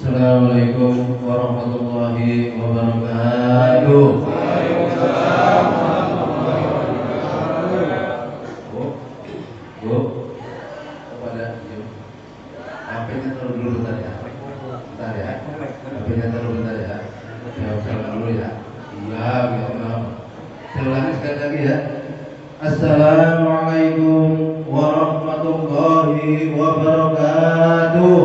Assalamualaikum warahmatullahi wabarakatuh. Waalaikumsalam warahmatullahi wabarakatuh. Bu, kepada ibu, HP-nya taruh dulu bentar ya. Bentar ya. HP-nya taruh bentar ya. Saya usahakan dulu ya. Iya, gitu. Saya ulangi sekali lagi ya. Assalamualaikum warahmatullahi wabarakatuh.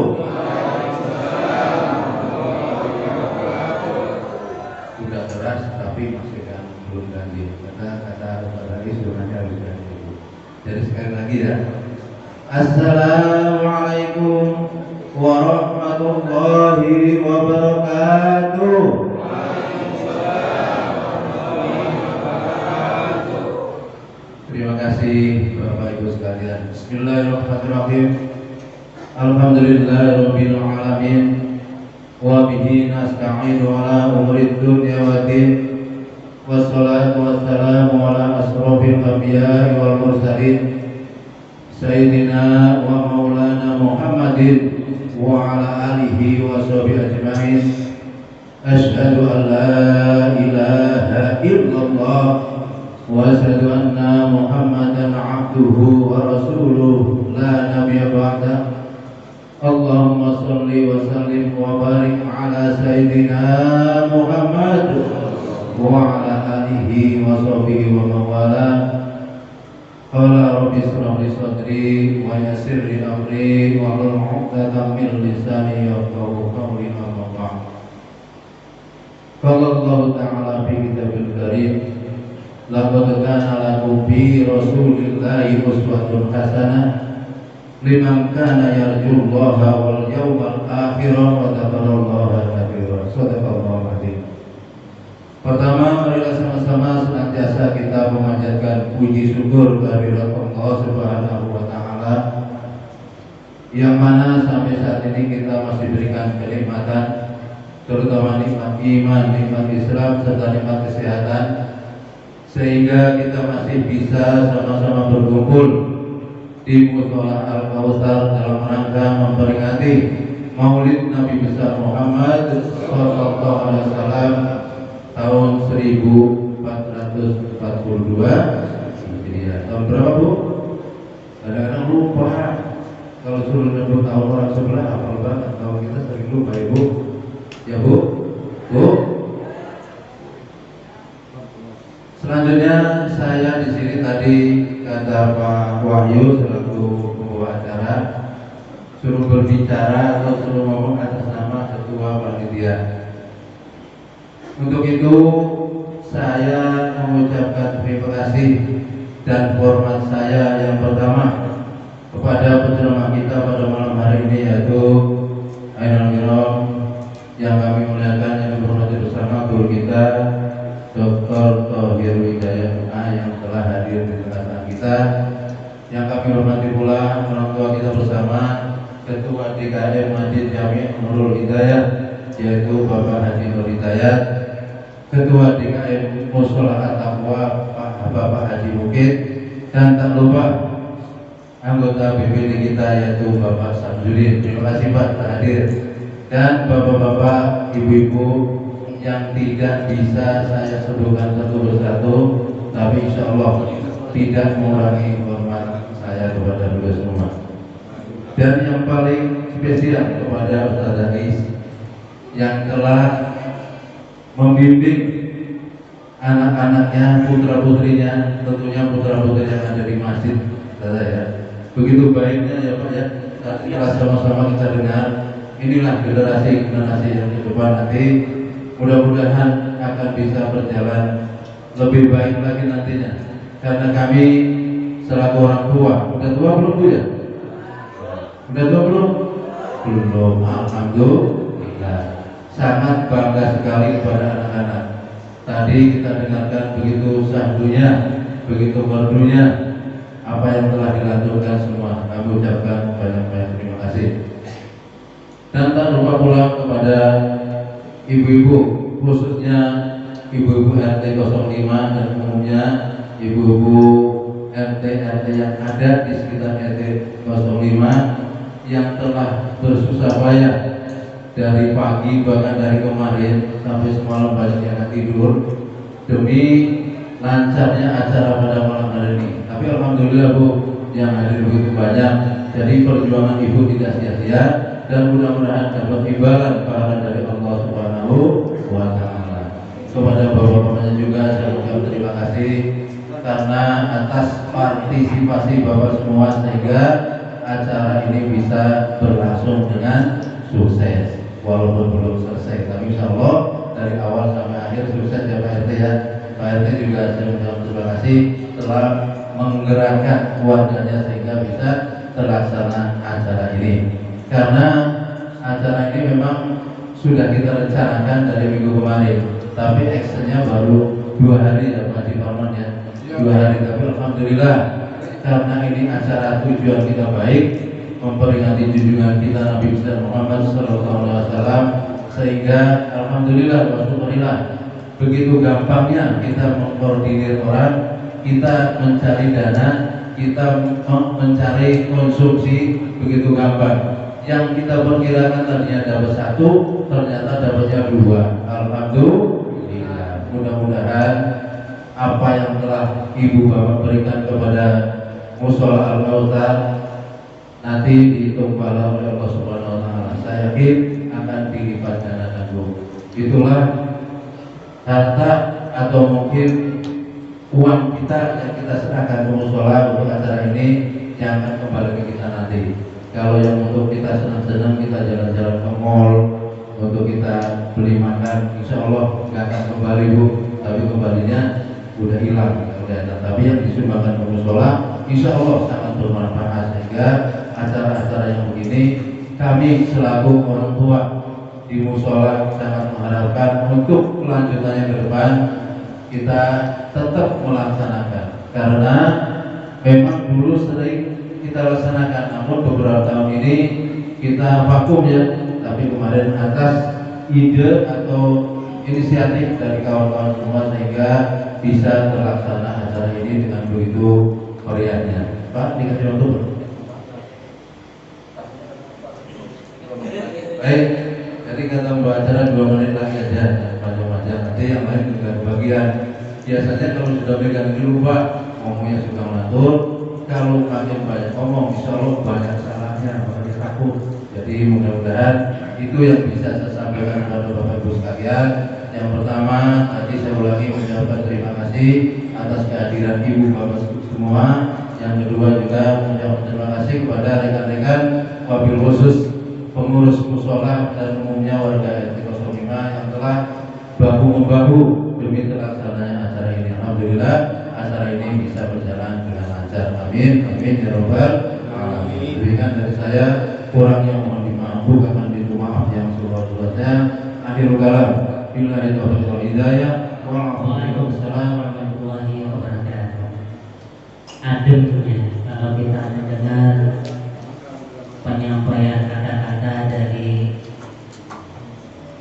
Sudah keras tapi masih kan belum ganti karena kata tadi sebenarnya harus ganti. Jadi sekali lagi ya. Assalamualaikum warahmatullahi wabarakatuh. Terima kasih Bapak Ibu sekalian. Bismillahirrahmanirrahim. Alhamdulillahirabbil alamin. Wa bihi nasta'inu ala umurid dunya waddin. Wassalatu wassalamu ala asrofil anbiya'i wal mursalin Sayyidina wa maulana Muhammadin wa ala alihi wa sahbihi ajma'in. أشهد أن لا إله إلا الله وأشهد أن محمدا عبده ورسوله لا نبي بعده اللهم صل وسلم وبارك على سيدنا محمد وعلى آله وصحبه ومن والاه قال رب اشرح لي صدري ويسر لي أمري واحلل عقدة من لساني يفقهوا قولي أما بعد قال الله تعالى في كتابه الكريم لقد كان لكم في رسول الله أسوة حسنة لمن كان يرجو الله واليوم الآخر وذكر الله كثيرا صدق الله العظيم. Pertama, marilah sama-sama senantiasa kita memanjatkan puji syukur kehadirat Allah Subhanahu wa taala yang mana sampai saat ini kita masih berikan kenikmatan, terutama nikmat iman, nikmat Islam serta nikmat kesehatan, sehingga kita masih bisa sama-sama berkumpul di Mushola Al-Kautsar dalam rangka memperingati Maulid Nabi besar Muhammad sallallahu alaihi wasallam tahun 1442 Hijriah. Tahun berapa, Bu? Kadang-kadang lupa kalau suruh nyebut tahun orang sebelah, hafal banget. Tahun kita sering lupa, Ibu. Ya, Bu? Bu? Selanjutnya saya di sini tadi kata Pak Wahyu selaku pembawa acara suruh berbicara atau suruh ngomong atas nama ketua panitia. Untuk itu saya mengucapkan terima kasih dan hormat saya yang pertama kepada penceramah kita pada malam hari ini, yaitu Ainul Kiram yang kami muliakan, yang dihormati bersama guru kita Dr. Thohir Wijaya yang telah hadir di tengah-tengah kita, yang kami hormati pula orang tua kita bersama Ketua DKM Masjid Jami' Nurul Hidayah yaitu Bapak Haji Nur Hidayat, Ketua DKM Mushola At-Taqwa Bapak Haji Bukit, dan tak lupa anggota BPD kita yaitu Bapak Samsudin. Terima kasih Pak telah hadir, dan bapak-bapak, ibu-ibu yang tidak bisa saya sebutkan satu persatu, tapi insya Allah tidak mengurangi hormat saya kepada beliau semua. Dan yang paling spesial kepada Ustaz Anies yang telah membimbing anak-anaknya, putra-putrinya, tentunya putra-putri yang ada di masjid, ya. Begitu baiknya ya Pak ya, setelah sama-sama kita dengar, inilah generasi yang di depan nanti mudah-mudahan akan bisa berjalan lebih baik lagi nantinya. Karena kami selaku orang tua, udah tua belum Bu ya? Udah tua belum? Belum. Alhamdulillah. Sangat bangga sekali kepada anak-anak. Tadi kita dengarkan begitu sahdunya, begitu merdunya apa yang telah dilakukan semua. Kami ucapkan banyak-banyak terima kasih. Dan tak lupa pula kepada ibu-ibu, khususnya ibu-ibu RT 05 dan umumnya ibu-ibu RT yang ada di sekitar RT 05 yang telah bersusah payah dari pagi bahkan dari kemarin sampai semalam banyak yang tidur demi lancarnya acara pada malam hari ini. Tapi alhamdulillah Bu, yang hadir begitu banyak, jadi perjuangan ibu tidak sia-sia dan mudah-mudahan dapat imbalan pahala dari Allah Subhanahu wa taala. Kepada bapak-bapaknya juga saya ucapkan terima kasih karena atas partisipasi Bapak semua sehingga acara ini bisa berlangsung dengan sukses walaupun belum selesai. Tapi insya Allah dari awal sampai akhir sukses ya Pak RT ya. Pak RT juga saya ucapkan terima kasih telah menggerakkan keluarganya sehingga bisa terlaksana acara ini. Karena acara ini memang sudah kita rencanakan dari minggu kemarin, tapi actionnya baru 2 hari ya Pak Parman ya, 2 hari. Tapi alhamdulillah karena ini acara tujuan kita baik, memperingati junjungan kita Nabi besar Muhammad SAW, sehingga alhamdulillah wa syukurillah begitu gampangnya kita mengkoordinir orang, kita mencari dana, kita mencari konsumsi begitu gampang. Yang kita perkirakan tadinya dapat 1, ternyata dapatnya 2. Alhamdulillah. Mudah-mudahan apa yang telah ibu bapak berikan kepada Mushola Al-Kautsar nanti dihitung pahala oleh Allah Subhanahu Wa Taala. Saya yakin akan dilipat gandakan, Bu. Itulah harta atau mungkin uang kita yang kita serahkan ke mushola untuk acara ini yang akan kembali ke kita nanti. Kalau yang untuk kita senang-senang, kita jalan-jalan ke mall, untuk kita beli makan, insya Allah nggak akan kembali, Bu. Tapi kembalinya udah hilang, kelihatan. Tapi yang disumbangkan ke mushola, insya Allah sangat bermanfaat. Sehingga acara-acara yang begini, kami selaku orang tua di mushola sangat mengharapkan untuk kelanjutannya ke depan kita tetap melaksanakan, karena memang dulu sering kita laksanakan, namun beberapa tahun ini kita vakum ya. Tapi kemarin atas ide atau inisiatif dari kawan-kawan semua sehingga bisa terlaksana acara ini dengan begitu meriahnya. Pak, dikasih waktu. Baik, jadi kata Mbak acara 2 menit lagi aja, panjang-panjang. Nanti yang lain juga bagian. Biasanya kalau sudah pegang ini lupa, ngomongnya suka mengatur. Kalau makin banyak ngomong, insya Allah banyak salahnya, makanya takut. Jadi mudah-mudahan itu yang bisa saya sampaikan kepada Bapak Ibu sekalian. Yang pertama, tadi saya ulangi mengucapkan terima kasih atas kehadiran Ibu Bapak semua. Yang kedua juga mengucapkan terima kasih kepada rekan-rekan wabil khusus pengurus mushola dan umumnya warga RT 05 yang telah bahu-membahu demi terlaksananya acara ini. Alhamdulillah acara ini bisa berjalan dengan lancar. Amin, amin ya robbal alamin. Demikian dari saya, kurangnya mohon dimaafkan, maaf yang seluas-luasnya. Akhirul kalam, billahi taufiq wal hidayah. Waalaikumsalam warahmatullahi wabarakatuh. Ademnya kalau kita mendengar penyampaian kata-kata dari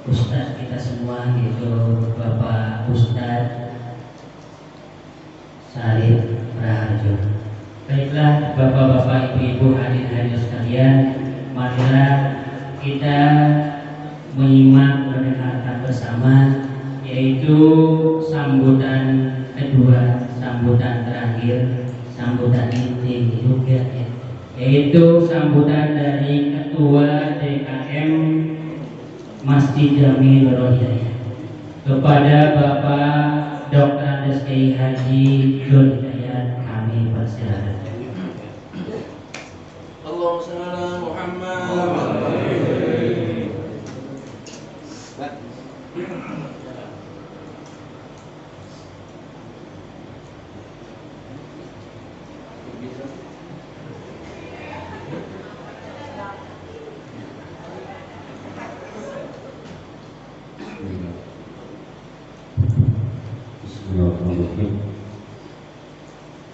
Ustadz kita semua, yaitu Bapak Ustadz Salim Raharjo. Baiklah Bapak-bapak, Ibu-ibu, hadirin sekalian, marilah kita menyimak, mendengarkan bersama, yaitu sambutan kedua, sambutan terakhir, sambutan inti juga, yaitu sambutan dari Ketua DKM Masjid Jami Nurul Hidayah kepada Bapak Dr. Kiai Haji Jun Hidayat. Kami persilakan. Allahumma shalli ala Muhammad.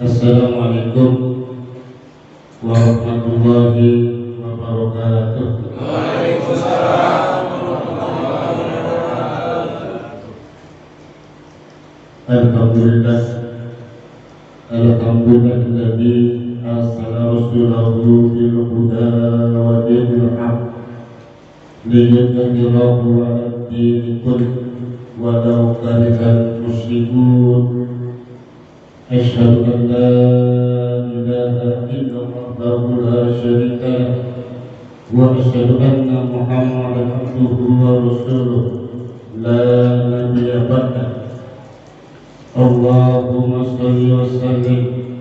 Assalamualaikum warahmatullahi wabarakatuh. Waalaikumsalam warahmatullahi wabarakatuh. Alhamdulillah, alhamdulillahilladzi arsala rasulahu bil huda wa dinil haqq liyudhhirahu 'ala ad-dini kullihi walau karihal musyrikun. Asyhadu an la ilaha illallah wahdahu la syarika lah wa asyhadu anna Muhammadan abduhu wa rasuluh la nabiyya ba'dah. Allahumma shalli wa sallim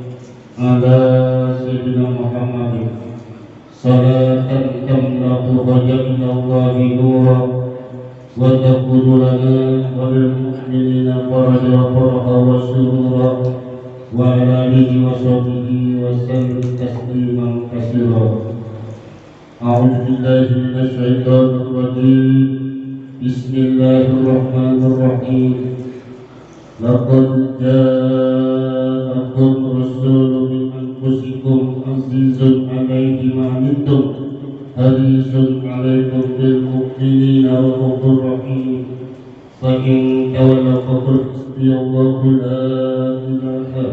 ala sayyidina Muhammadin salatan tamlahu wajhallahi nura wa taqulu lana wa lil mu'minina faraja wa faraha wa surura wa ala alihi wa sahbihi wa sallim tasliman katsira. A'udzu billahi minasy syaithanir rajim. Bismillahirrahmanirrahim. Laqad ja'akum rasulun min anfusikum azizun 'alaihi ma 'anittum harisun 'alaikum bil mu'minina raufur rahim. Fa in tawallaw faqul hasbiyallahu la ilaha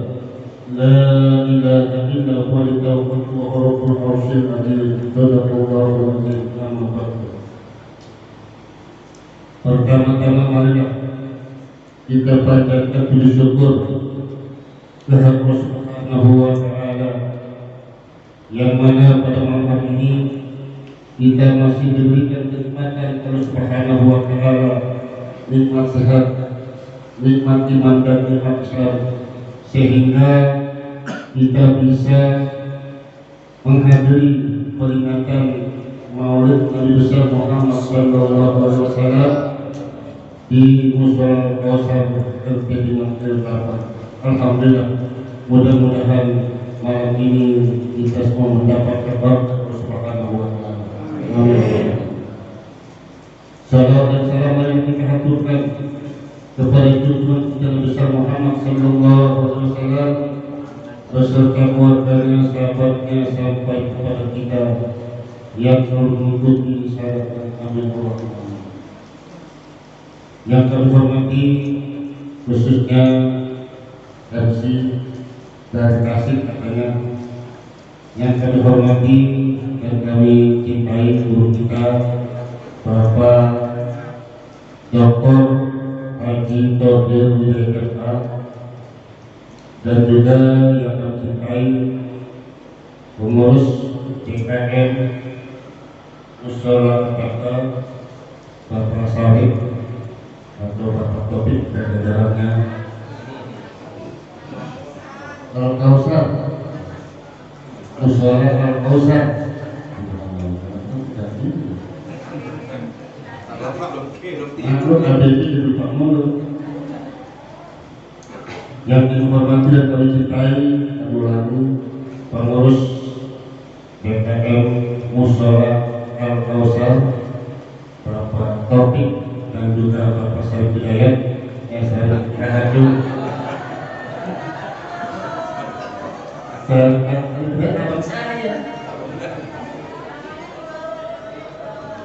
لا إله إلا هو التوحيد ورب العرش العظيم صدق الله العظيم. Amma ba'du. Pertama-tama marilah kita panjatkan puji syukur kepada Allah Subhanahu wa Ta'ala, yang mana pada malam ini kita masih diberikan kenikmatan Allah Subhanahu wa Ta'ala, nikmat sehat, nikmat iman dan nikmat Islam, sehingga kita bisa menghadiri peringatan Maulid Nabi besar Muhammad sallallahu alaihi wasallam di Mushola Kausar Al-Qadimah Al-Barakah. Alhamdulillah, mudah-mudahan malam ini kita semua mendapat kabar Allah Subhanahu wa Ta'ala. Amin. Salam dan salam yang kita haturkan kepada junjungan kita Nabi besar Muhammad sallallahu alaihi wasallam beserta keluarganya, sahabatnya, sampai kepada kita yang selalu mengikuti syarat kami Allah. Yang kami hormati khususnya MC dari Tasik katanya, yang kami hormati dan kami cintai guru kita Bapak Dr. Haji Tohir Widayat, dan juga yang kami cintai pengurus CKM Mushola Al-Barakah Bapak Salih atau Bapak Topik dan jajarannya, Al-Kausar, Mushola Al-Kausar, aku ada ini di lupa mulu. Yang dihormati dan kami cintai, kami ulangi, pengurus BKM Mushola Al-Kausar Bapak Topik dan juga Bapak Syarif Hidayat, saya Rahayu.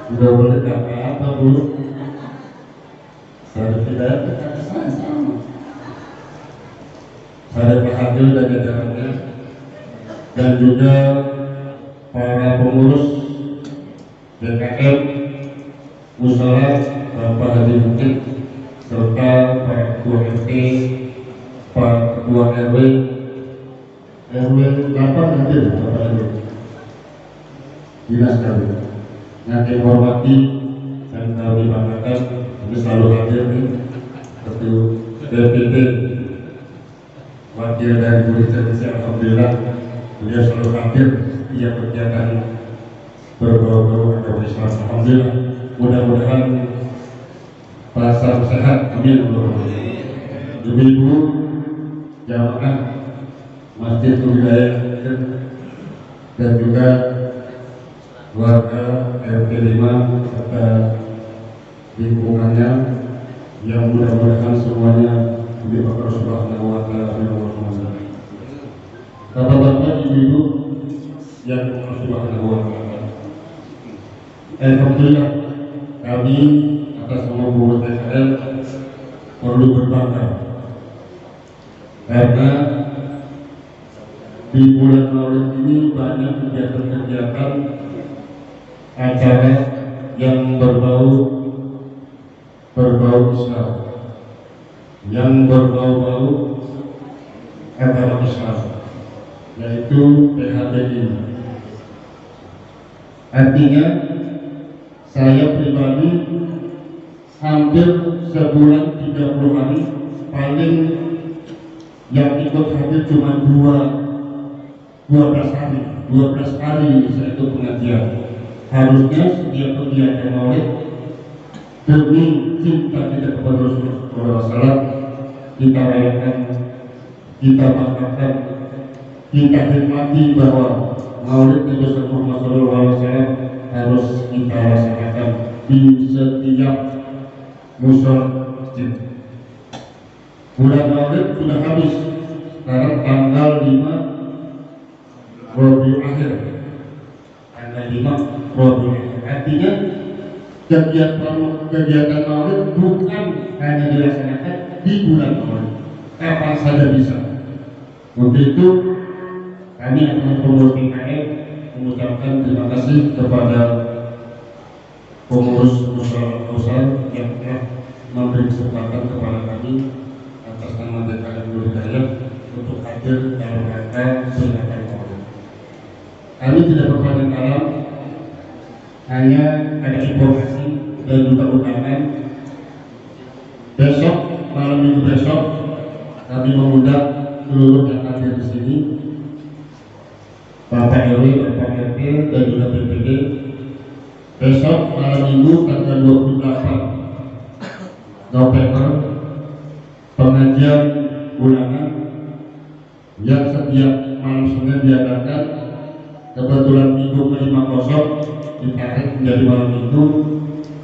Sudah boleh apa Bu? Syarif Hidayat sama. Saya Rahayu dan jajarannya, dan juga para pengurus BKM Mushola Bapak Haji Mukid, serta Pak Ketua RT, Pak Ketua RW 8 hadir, Bapak RW dinas kami yang kami hormati dan kami banggakan. Kami selalu hadir nih, Ketua BPT wakil dari Guru Indonesia. Alhamdulillah beliau selalu hadir tiap kegiatan berbau-bau agama Islam. Alhamdulillah, mudah-mudahan pasar sehat, amin. Ibu-ibu jamaah Masjid Hidayat dan juga warga RT 5 serta lingkungannya, yang mudah-mudahan semuanya diberkahi Subhanahu wa Ta'ala. Bapak-bapak, ibu-ibu yang Allah Subhanahu wa Ta'ala, alhamdulillah kami atas nama pengurus PKL perlu berbangga karena di bulan Maulid ini banyak kegiatan-kegiatan acara yang berbau Islam, yang berbau agama Islam, yaitu PHBI. Artinya saya pribadi hampir sebulan 30 hari, paling yang ikut hadir cuma 12 hari saya ikut pengajian. Harusnya setiap kegiatan Maulid demi cinta kita kepada Rasulullah SAW kita rayakan, kita banggakan, kita nikmati bahwa Maulid Nabi Muhammad SAW harus kita laksanakan di setiap mushola masjid. Bulan Maulid sudah habis, sekarang tanggal 5 Rabiul Akhir, tanggal 5 Rabiul Akhir. Artinya kegiatan Maulid bukan hanya dilaksanakan di bulan Maulid, kapan saja bisa. Untuk itu kami akan pengurus PKM mengucapkan terima kasih kepada pengurus musyawarah kausa yang telah memberi kesempatan kepada kami atas nama DKM Budaya untuk hadir dalam rangka peringatan Maulid. Kami tidak berpanjang, hanya ada informasi dan juga undangan. Besok, malam minggu besok, kami mengundang seluruh yang hadir di sini, Bapak RW, Bapak RT, dan juga BPD. Besok malam minggu tanggal 28 November pengajian bulanan yang setiap malam Senin diadakan. Kebetulan minggu ke-50 ditarik menjadi malam minggu,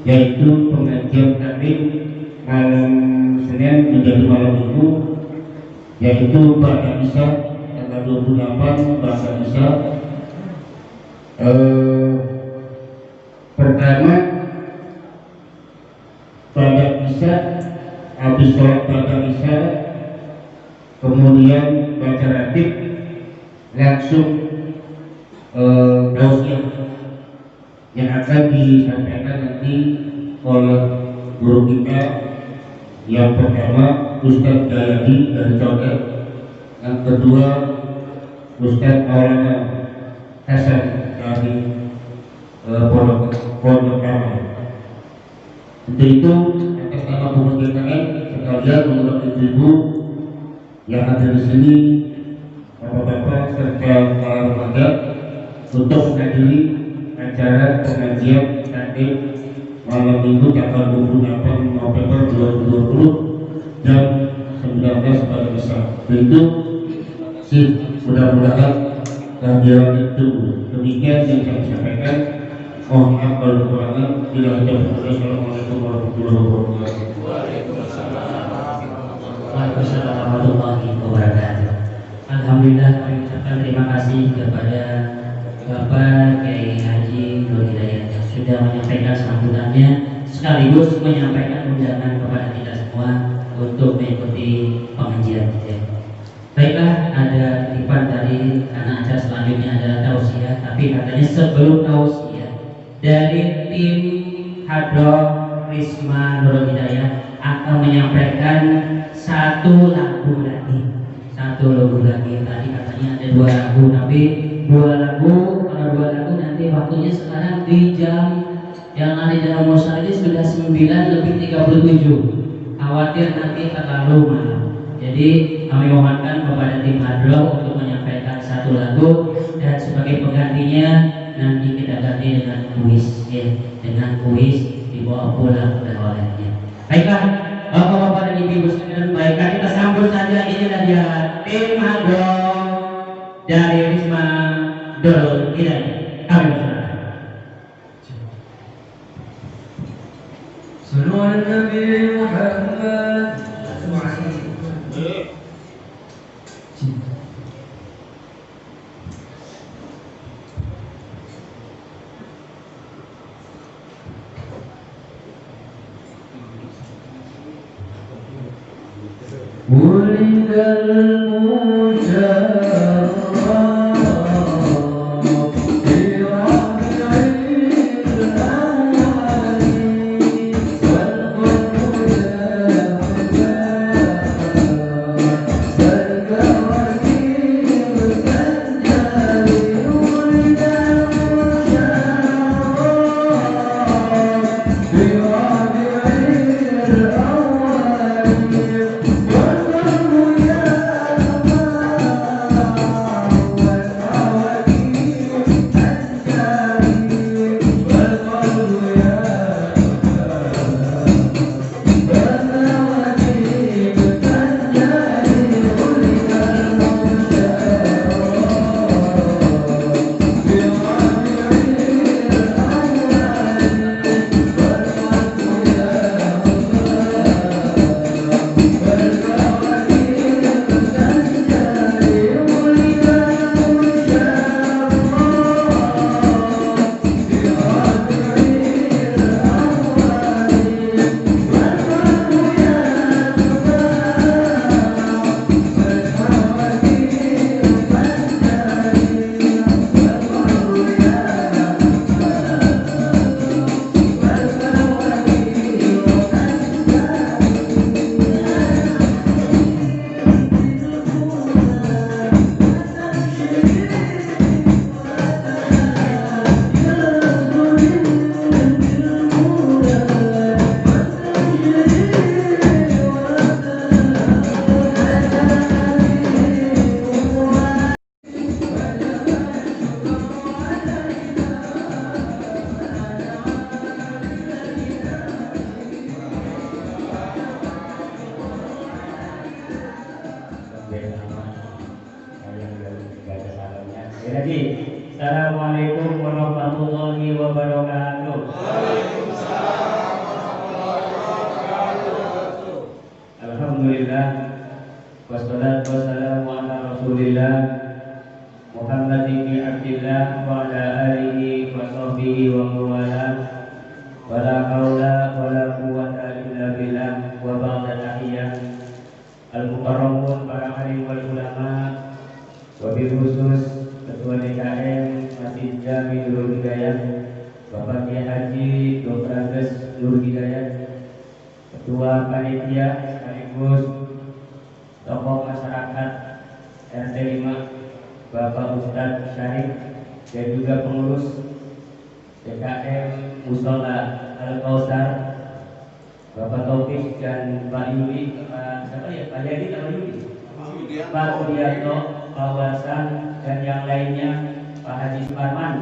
yaitu pengajian taklim malam Senin menjadi malam minggu, yaitu pada Isya tanggal 28 bahasa Isya. Pertama pada Isya, habis sholat pada Isya, kemudian baca ratib, langsung tausiah yang akan disampaikan nanti oleh guru kita. Yang pertama Ustadz Jayadi dari Condet, yang kedua Ustadz Maulana Hasan dari Pondok Lama. Untuk itu atas nama pengurus DKM sekalian mengundang ibu-ibu yang hadir di sini, bapak-bapak serta para remaja untuk menghadiri acara pengajian taklim malam minggu tanggal 28 November 2020 jam 19 pada Isya. Itu sih mudah-mudahan kehadiran itu. Demikian yang saya sampaikan. Mohon maaf kalau kekurangan. Bila ada Assalamualaikum warahmatullahi wabarakatuh. Waalaikumsalam warahmatullahi wabarakatuh. Alhamdulillah, kami ucapkan terima kasih kepada Bapak Kiai Haji Nur Hidayat yang sudah menyampaikan sambutannya sekaligus menyampaikan undangan kepada kita semua untuk mengikuti pengajian kita. Baiklah, ada titipan dari karena acara selanjutnya adalah tausiah, tapi katanya sebelum tausiah dari tim Hadroh Risma Nur Hidayat akan menyampaikan satu lagu lagi. Tadi katanya ada 2 lagu, tapi 2 lagu, kalau 2 lagu nanti waktunya sekarang di jam yang nanti dalam musyawar ini sudah 9:37. Khawatir nanti terlalu malam. Jadi kami mohonkan kepada tim Hadroh untuk menyampaikan 1 lagu, dan sebagai penggantinya nanti kita ganti dengan kuis, ya, dengan kuis dibawa pulang oleh-olehnya. Baiklah, bapak-bapak dan ibu-ibu sekalian, baiklah kita sambut saja. Inilah dia tim Hadroh dari Risma Nur Hidayat. Kami berserah. Sallu ala Nabi Muhammad. ولد المشرق Jadi, Assalamualaikum warahmatullahi wabarakatuh. Alhamdulillah, wassalatu wassalamu ala Rasulillah Muhammad ibn Abdillah wa ala alihi wa sahbihi wa mawala. Wala haula wala quwwata illa billah. Wa ba'da tahiyyah al-mukarramun para alim wal ulama, wabil khusus Ketua DKM Masjid Jami Nurul Hidayah Bapak Kiai Haji Dr. Agus Nurul Hidayah, Ketua Panitia sekaligus tokoh masyarakat RT 5 Bapak Ustadz Syarif, dan juga pengurus DKM Musola Al-Kausar Bapak Taufik dan Pak Yuli, siapa ya? Pak Yadi atau Yuli? Pak Udiato, Pak Wasan, dan yang lainnya, Pak Haji Suparman.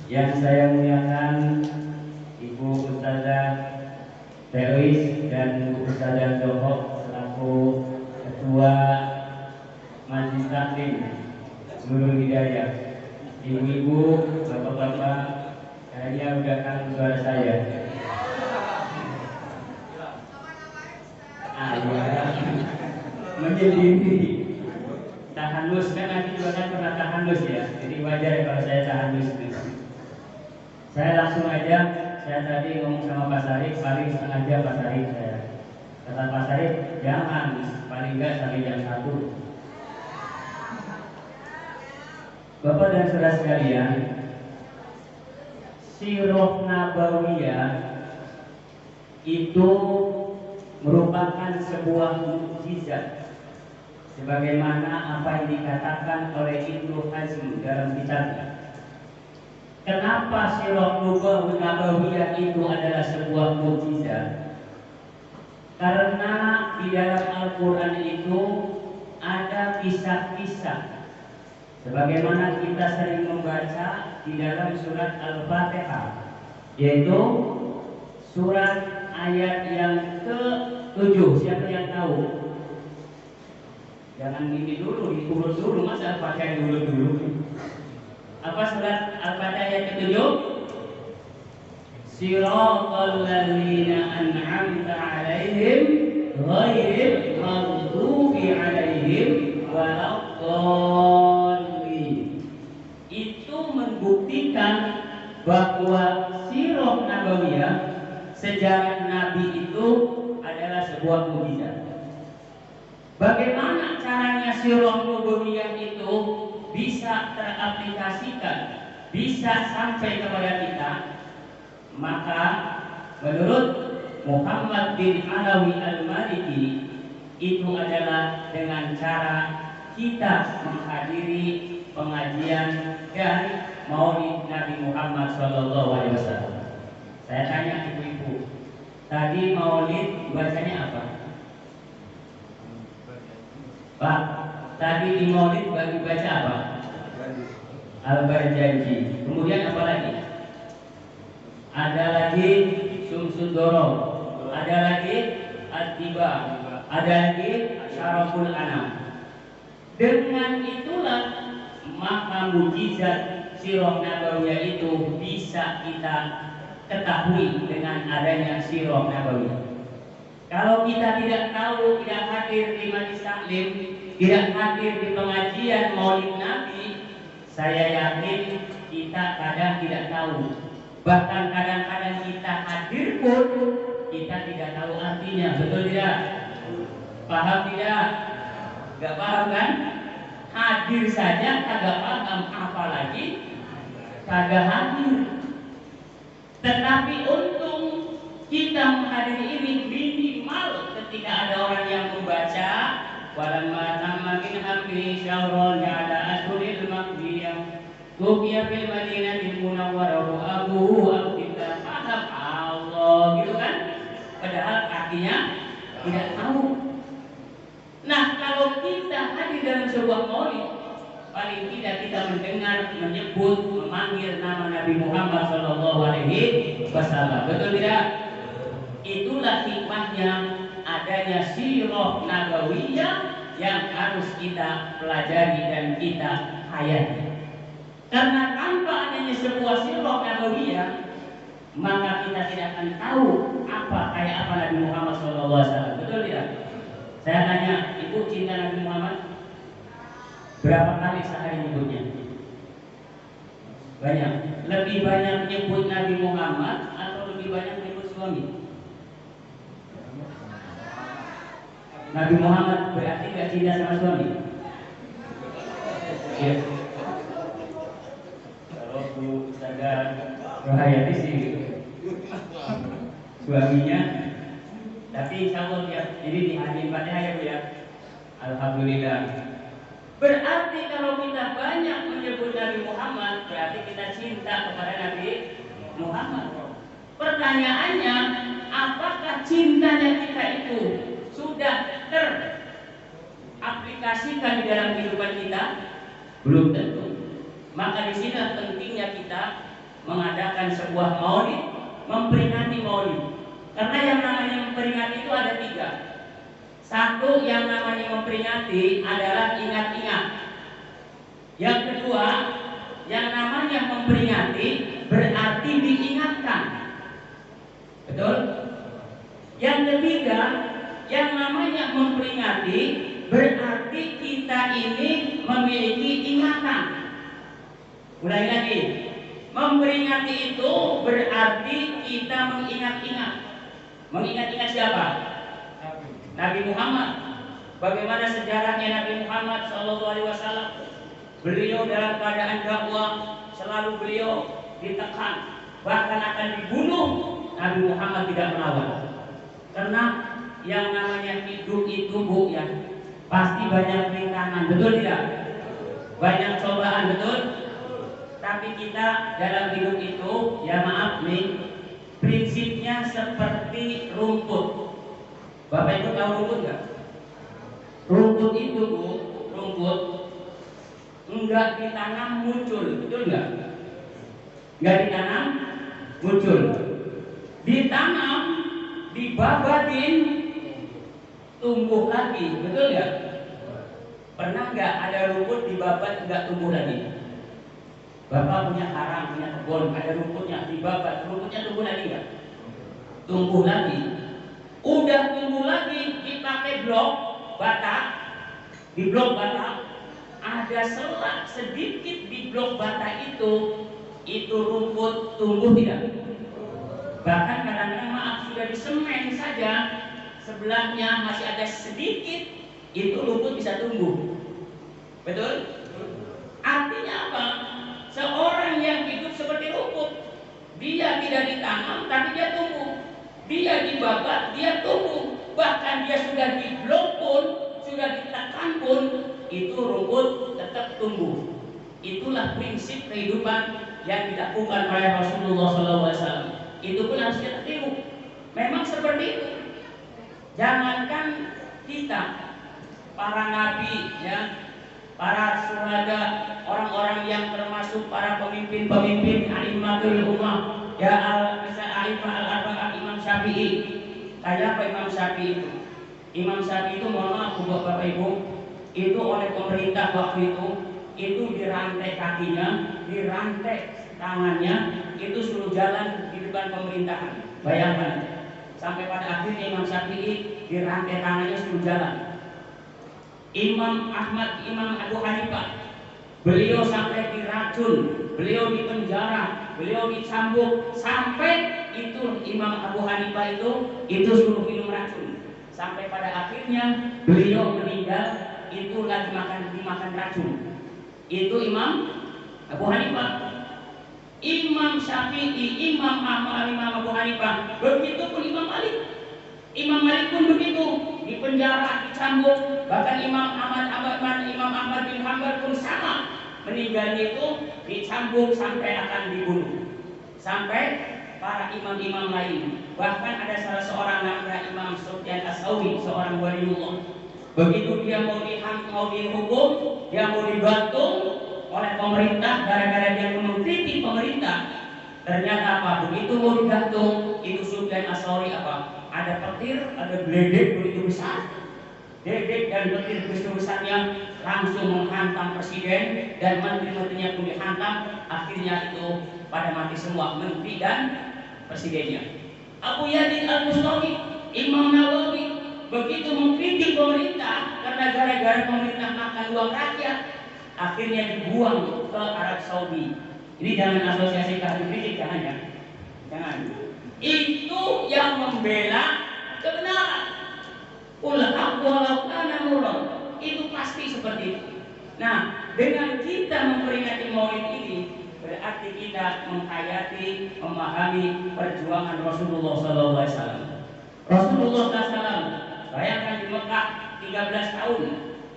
Yang saya muliakan Ibu Ustazah Telis dan Bu Ustazah Joko selaku Ketua Majelis Taklim Nurul Hidayah. Ibu-ibu, bapak-bapak, kayaknya udah kan suara saya. Menjadi tahanus, kan nanti juga kan pernah tahanus ya, jadi wajar kalau saya tahanus. Saya langsung aja, saya tadi ngomong sama Pak Sarif, paling setengah jam Pak Sarif saya. Kata Pak Sarif, jangan, paling enggak sampai jam 1. Bapak dan saudara sekalian, Sirah Nabawiyah itu merupakan sebuah mukjizat, sebagaimana apa yang dikatakan oleh Ibnu Hazm dalam kitabnya. Kenapa Sirah Nabawiyah itu adalah sebuah mukjizat? Karena di dalam Al-Quran itu ada kisah-kisah, sebagaimana kita sering membaca di dalam surat Al-Fatihah, yaitu surat ayat yang ke-7. Siapa yang tahu? Jangan ini dulu, diurut dulu, masa Al-Fatihah dulu. Apa surat Al-Fatihah ayat ke-7? Siratal ladzina an'amta 'alaihim ghairil maghdubi 'alaihim waladdallin. Itu membuktikan bahwa Sirah Nabawiyah, sejarah Nabi itu adalah sebuah mukjizat. Bagaimana caranya Sirah Nabawiyah itu bisa teraplikasikan, bisa sampai kepada kita? Maka menurut Muhammad bin Alawi Al-Maliki, itu adalah dengan cara kita menghadiri pengajian dan Maulid Nabi Muhammad SAW. Saya tanya ibu-ibu, tadi Maulid bacanya apa? Pak, tadi di Maulid baca apa? Al-Barjanji. Kemudian apa lagi? Ada lagi Sumsudoro, ada lagi At-Tiba, ada lagi Syaraful Anam. Dengan itulah maka mukjizat Sirah Nabawiyah itu bisa kita ketahui dengan adanya Sirah Nabawiyah. Kalau kita tidak tahu, tidak hadir di majelis taklim, tidak hadir di pengajian Maulid Nabi, saya yakin kita kadang tidak tahu. Bahkan kadang-kadang kita hadir pun kita tidak tahu artinya. Betul tidak? Paham tidak? Gak paham kan? Hadir saja kagak paham, apalagi kagak hadir. Tetapi untung kita menghadiri ini minimal ketika ada orang yang membaca walamma tamma min hamdi syahron ala ashuril maqdiyah tuqiya fil madinatil munawwarah abuhu abdillah. Paham Allah gitu kan? Padahal artinya tidak tahu. Nah, kalau kita hadir dalam sebuah maulid, paling tidak kita mendengar, menyebut, memanggil nama Nabi Muhammad SAW. Betul tidak? Itulah hikmahnya adanya Sirah Nabawiyah yang harus kita pelajari dan kita ayat. Karena tanpa adanya sebuah sirah nabawiyah, maka kita tidak akan tahu kayak apa Nabi Muhammad SAW. Betul tidak? Saya tanya, ibu cinta Nabi Muhammad? Berapa kali sehari nyebutnya? Banyak. Lebih banyak menyebut Nabi Muhammad atau lebih banyak menyebut suami? Nabi Muhammad berarti gak cinta sama suami? Ya. Kalau Bu Ustazah Rohayati sih suaminya, tapi insya Allah ya, ini di hadis Fatihah ya Bu ya. Alhamdulillah. Berarti kalau kita banyak menyebut Nabi Muhammad, berarti kita cinta kepada Nabi Muhammad. Pertanyaannya, apakah cintanya kita itu sudah teraplikasikan di dalam kehidupan kita? Belum tentu. Maka di sini pentingnya kita mengadakan sebuah maulid, memperingati maulid. Karena yang namanya memperingati itu ada 3. Satu, yang namanya memperingati adalah ingat-ingat. Yang kedua, yang namanya memperingati berarti diingatkan. Betul? Yang ketiga, yang namanya memperingati berarti kita ini memiliki ingatan. Ulangi lagi. Memperingati itu berarti kita mengingat-ingat. Mengingat-ingat siapa? Nabi Muhammad. Bagaimana sejarahnya Nabi Muhammad SAW? Beliau dalam keadaan dakwah selalu beliau ditekan, bahkan akan dibunuh. Nabi Muhammad tidak melawan. Karena yang namanya hidup itu Bu ya, pasti banyak rintangan, betul tidak? Banyak cobaan, betul? Tapi kita dalam hidup itu, ya maaf nih, prinsipnya seperti rumput. Bapak Ibu tahu rumput nggak? Rumput itu Bu, rumput enggak ditanam muncul, betul nggak? Enggak ditanam muncul. Ditanam, dibabatin, tumbuh lagi, betul nggak? Pernah nggak ada rumput dibabat nggak tumbuh lagi? Bapak punya karang, punya kebun, ada rumputnya, dibabat, rumputnya tumbuh lagi nggak? Tumbuh lagi. Udah tumbuh lagi, dipakai blok bata, di blok bata ada selang sedikit di blok bata itu rumput tumbuh tidak? Bahkan kadang-kadang maaf sudah disemen saja, sebelahnya masih ada sedikit, itu rumput bisa tumbuh. Betul? Artinya apa? Seorang yang hidup seperti rumput, dia tidak ditanam tapi dia tumbuh. Dia dibabat, dia tumbuh. Bahkan dia sudah diblok pun, sudah ditekan pun, itu rumput tetap tumbuh. Itulah prinsip kehidupan yang dilakukan oleh Rasulullah SAW. Itu pun harus kita tiru. Memang seperti itu. Jangankan kita, para nabi, ya, para syuhada, orang-orang yang termasuk para pemimpin-pemimpin a'immatul ummah, ya al-a'imah al-arba'ah, Imam Syafi'i. Kayak apa Imam Syafi'i itu? Imam Syafi'i itu, mohon maaf Bapak Ibu, itu oleh pemerintah waktu itu dirantai kakinya, dirantai tangannya, itu suruh jalan di depan pemerintahan. Bayangkan, sampai pada akhirnya Imam Syafi'i dirantai tangannya suruh jalan. Imam Ahmad, Imam Abu Hanifah, beliau sampai diracun, beliau dipenjara, beliau dicambuk, sampai itu Imam Abu Hanifah itu suruh minum racun. Sampai pada akhirnya beliau meninggal, itu lagi dimakan racun. Itu Imam Abu Hanifah. Imam Syafi'i, Imam Ahmad, Imam Abu Hanifah, begitu pun Imam Malik. Imam Malik pun begitu, dipenjara, dicambuk. Bahkan Imam Ahmad bin Hanbal pun sama, meninggalnya itu dicambuk sampai akan dibunuh. Sampai para imam-imam lain. Bahkan ada salah seorang namanya Imam Sufyan As-Tsauri, seorang waliullah. Begitu dia mau dihukum, dia mau dibantu oleh pemerintah gara-gara dia mengkritik pemerintah. Ternyata apa? Begitu mau digantung, itu Sufyan As-Tsauri apa? Ada petir, ada geledek begitu besar. Dedek dan petir begitu besarnya langsung menghantam presiden dan menteri-menterinya pun dihantam. Akhirnya itu pada mati semua, menteri dan presidennya. Abu Yazid Al-Bustami, Imam Nawawi begitu mengkritik pemerintah karena gara-gara pemerintah makan uang rakyat, akhirnya dibuang ke Arab Saudi. Ini jangan asosiasi ahli kritik, jangan ya, jangan. Itu yang membela kebenaran. Ulah walau kana murad, itu pasti seperti itu. Nah, dengan kita memperingati Maulid ini berarti kita menghayati, memahami perjuangan Rasulullah SAW. Rasulullah SAW, bayangkan di Mekah 13 tahun,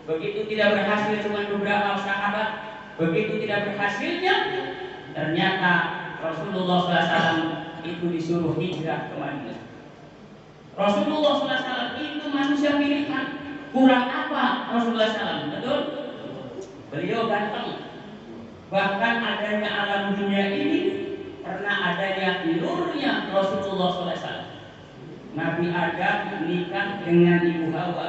begitu tidak berhasil cuma beberapa sahabat, begitu tidak berhasilnya, ternyata Rasulullah SAW itu disuruh hijrah ke Madinah. Rasulullah SAW itu manusia pilihan. Kurang apa Rasulullah SAW? Betul? Beliau ganteng. Bahkan adanya alam dunia ini karena adanya nurnya Rasulullah SAW. Nabi Adam nikah dengan Ibu Hawa.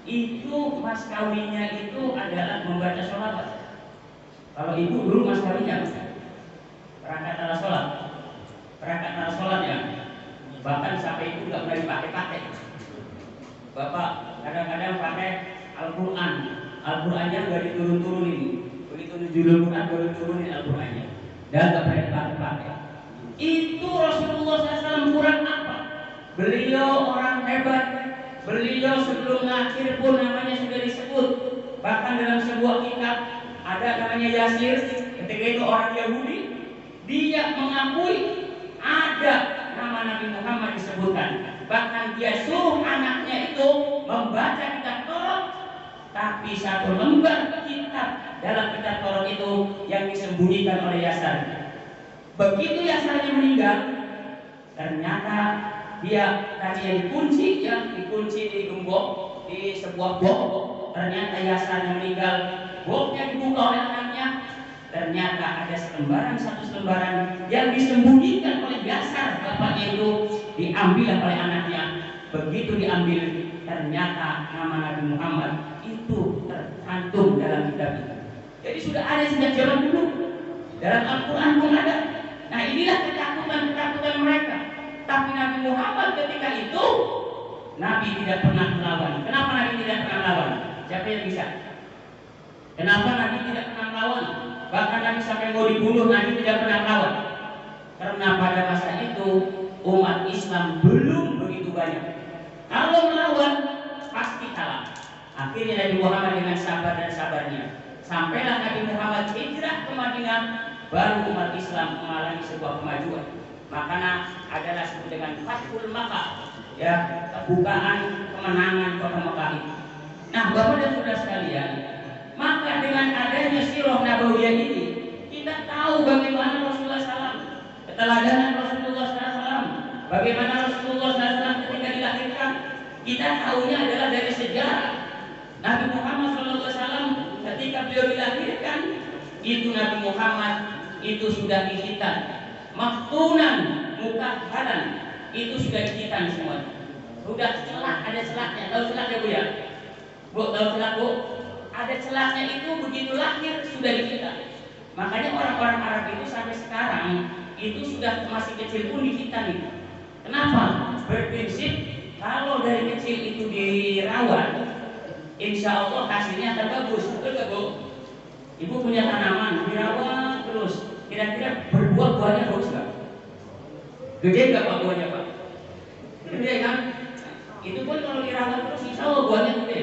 Itu mas kawinnya itu adalah membaca sholawat. Kalau ibu dulu mas kawinnya perangkat ala sholat, perangkat ala sholat ya. Bahkan sampai itu nggak pernah dipakai-pakai. Bapak kadang-kadang pakai Al-Quran, Al-Qurannya nggak diturun-turunin. Begitu nuzulul Quran baru turunin Al-Qurannya, dan nggak pernah dipakai-pakai. Itu Rasulullah SAW kurang apa? Beliau orang hebat. Beliau sebelum lahir pun namanya sudah disebut. Bahkan dalam sebuah kitab ada namanya Yasir. Ketika itu orang Yahudi, dia mengakui ada nama Nabi Muhammad disebutkan. Bahkan dia suruh anaknya itu membaca kitab Taurat, tapi satu lembar kitab dalam kitab Taurat itu yang disembunyikan oleh Yasar. Begitu Yasarnya meninggal, ternyata dia tadi dikunci, dikunci di gembok di sebuah bok. Ternyata Yasarnya meninggal, boknya dibuka oleh anaknya. Ternyata ada satu selembaran yang disembunyikan oleh Yasar, bapaknya itu diambil oleh anaknya. Begitu diambil, ternyata nama Nabi Muhammad itu tercantum dalam kitab itu. Jadi sudah ada sejak zaman dulu, dalam Al-Quran pun ada. Nah, inilah ketakutan mereka. Tapi Nabi Muhammad ketika itu Nabi tidak pernah melawan. Kenapa Nabi tidak pernah melawan? Siapa yang bisa? Kenapa Nabi tidak pernah melawan? Bahkan Nabi sampai mau dibunuh, Nabi tidak pernah melawan. Karena pada masa itu umat Islam belum begitu banyak. Kalau melawan pasti kalah. Akhirnya Nabi Muhammad dengan sabar dan sabarnya, sampailah Nabi Muhammad hijrah ke Madinah, baru umat Islam mengalami sebuah kemajuan. Makanya adalah disebut dengan Fathul Makkah, ya, kebukaan kemenangan kota Mekah itu. Nah, Bapak dan Saudara sekalian, maka dengan adanya sirah nabawiyah ini, kita tahu bagaimana Rasulullah SAW, keteladanan Rasulullah SAW, bagaimana Rasulullah SAW ketika dilahirkan. Kita tahunya adalah dari sejarah. Nabi Muhammad SAW ketika beliau dilahirkan, itu Nabi Muhammad itu sudah dihitan, maktunan, mukahhalan, itu sudah dihitan semua. Sudah celak, ada celaknya. Tahu celaknya Bu ya? Bu, tahu celak Bu? Ada celaknya itu begitu lahir sudah dihitan. Makanya orang-orang Arab itu sampai sekarang itu sudah masih kecil pun dihitan itu. Kenapa? Berprinsip kalau dari kecil itu dirawat, insya Allah hasilnya akan bagus. Betul gak Bu? Ibu punya tanaman, dirawat terus, kira-kira buahnya bagus gak? Gede gak Pak buahnya Pak? Gede kan? Itu pun kalau dirawat terus insya Allah buahnya gede.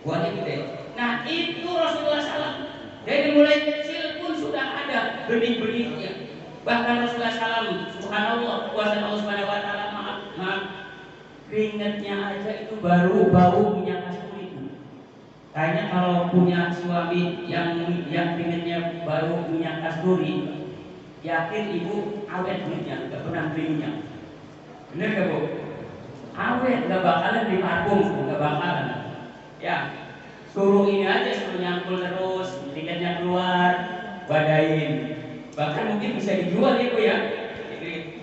Buahnya gede. Nah itu Rasulullah SAW dari mulai kecil pun sudah ada benih-benihnya. Bahkan Rasulullah SAW, subhanallah, kuasa Allah Subhanahu Wa Taala, maaf, keringatnya aja itu baru bau minyak kasturi. Kayaknya kalau punya suami yang keringatnya baru minyak kasturi, yakin ibu awet kulitnya, nggak pernah beli minyak. Bener gak Bu? Awet, nggak bakalan di parfum, nggak bakalan. Ya. Suruh ini aja, suruh nyangkul terus, tiketnya keluar, badain. Bahkan mungkin bisa dijual ya Bu ya.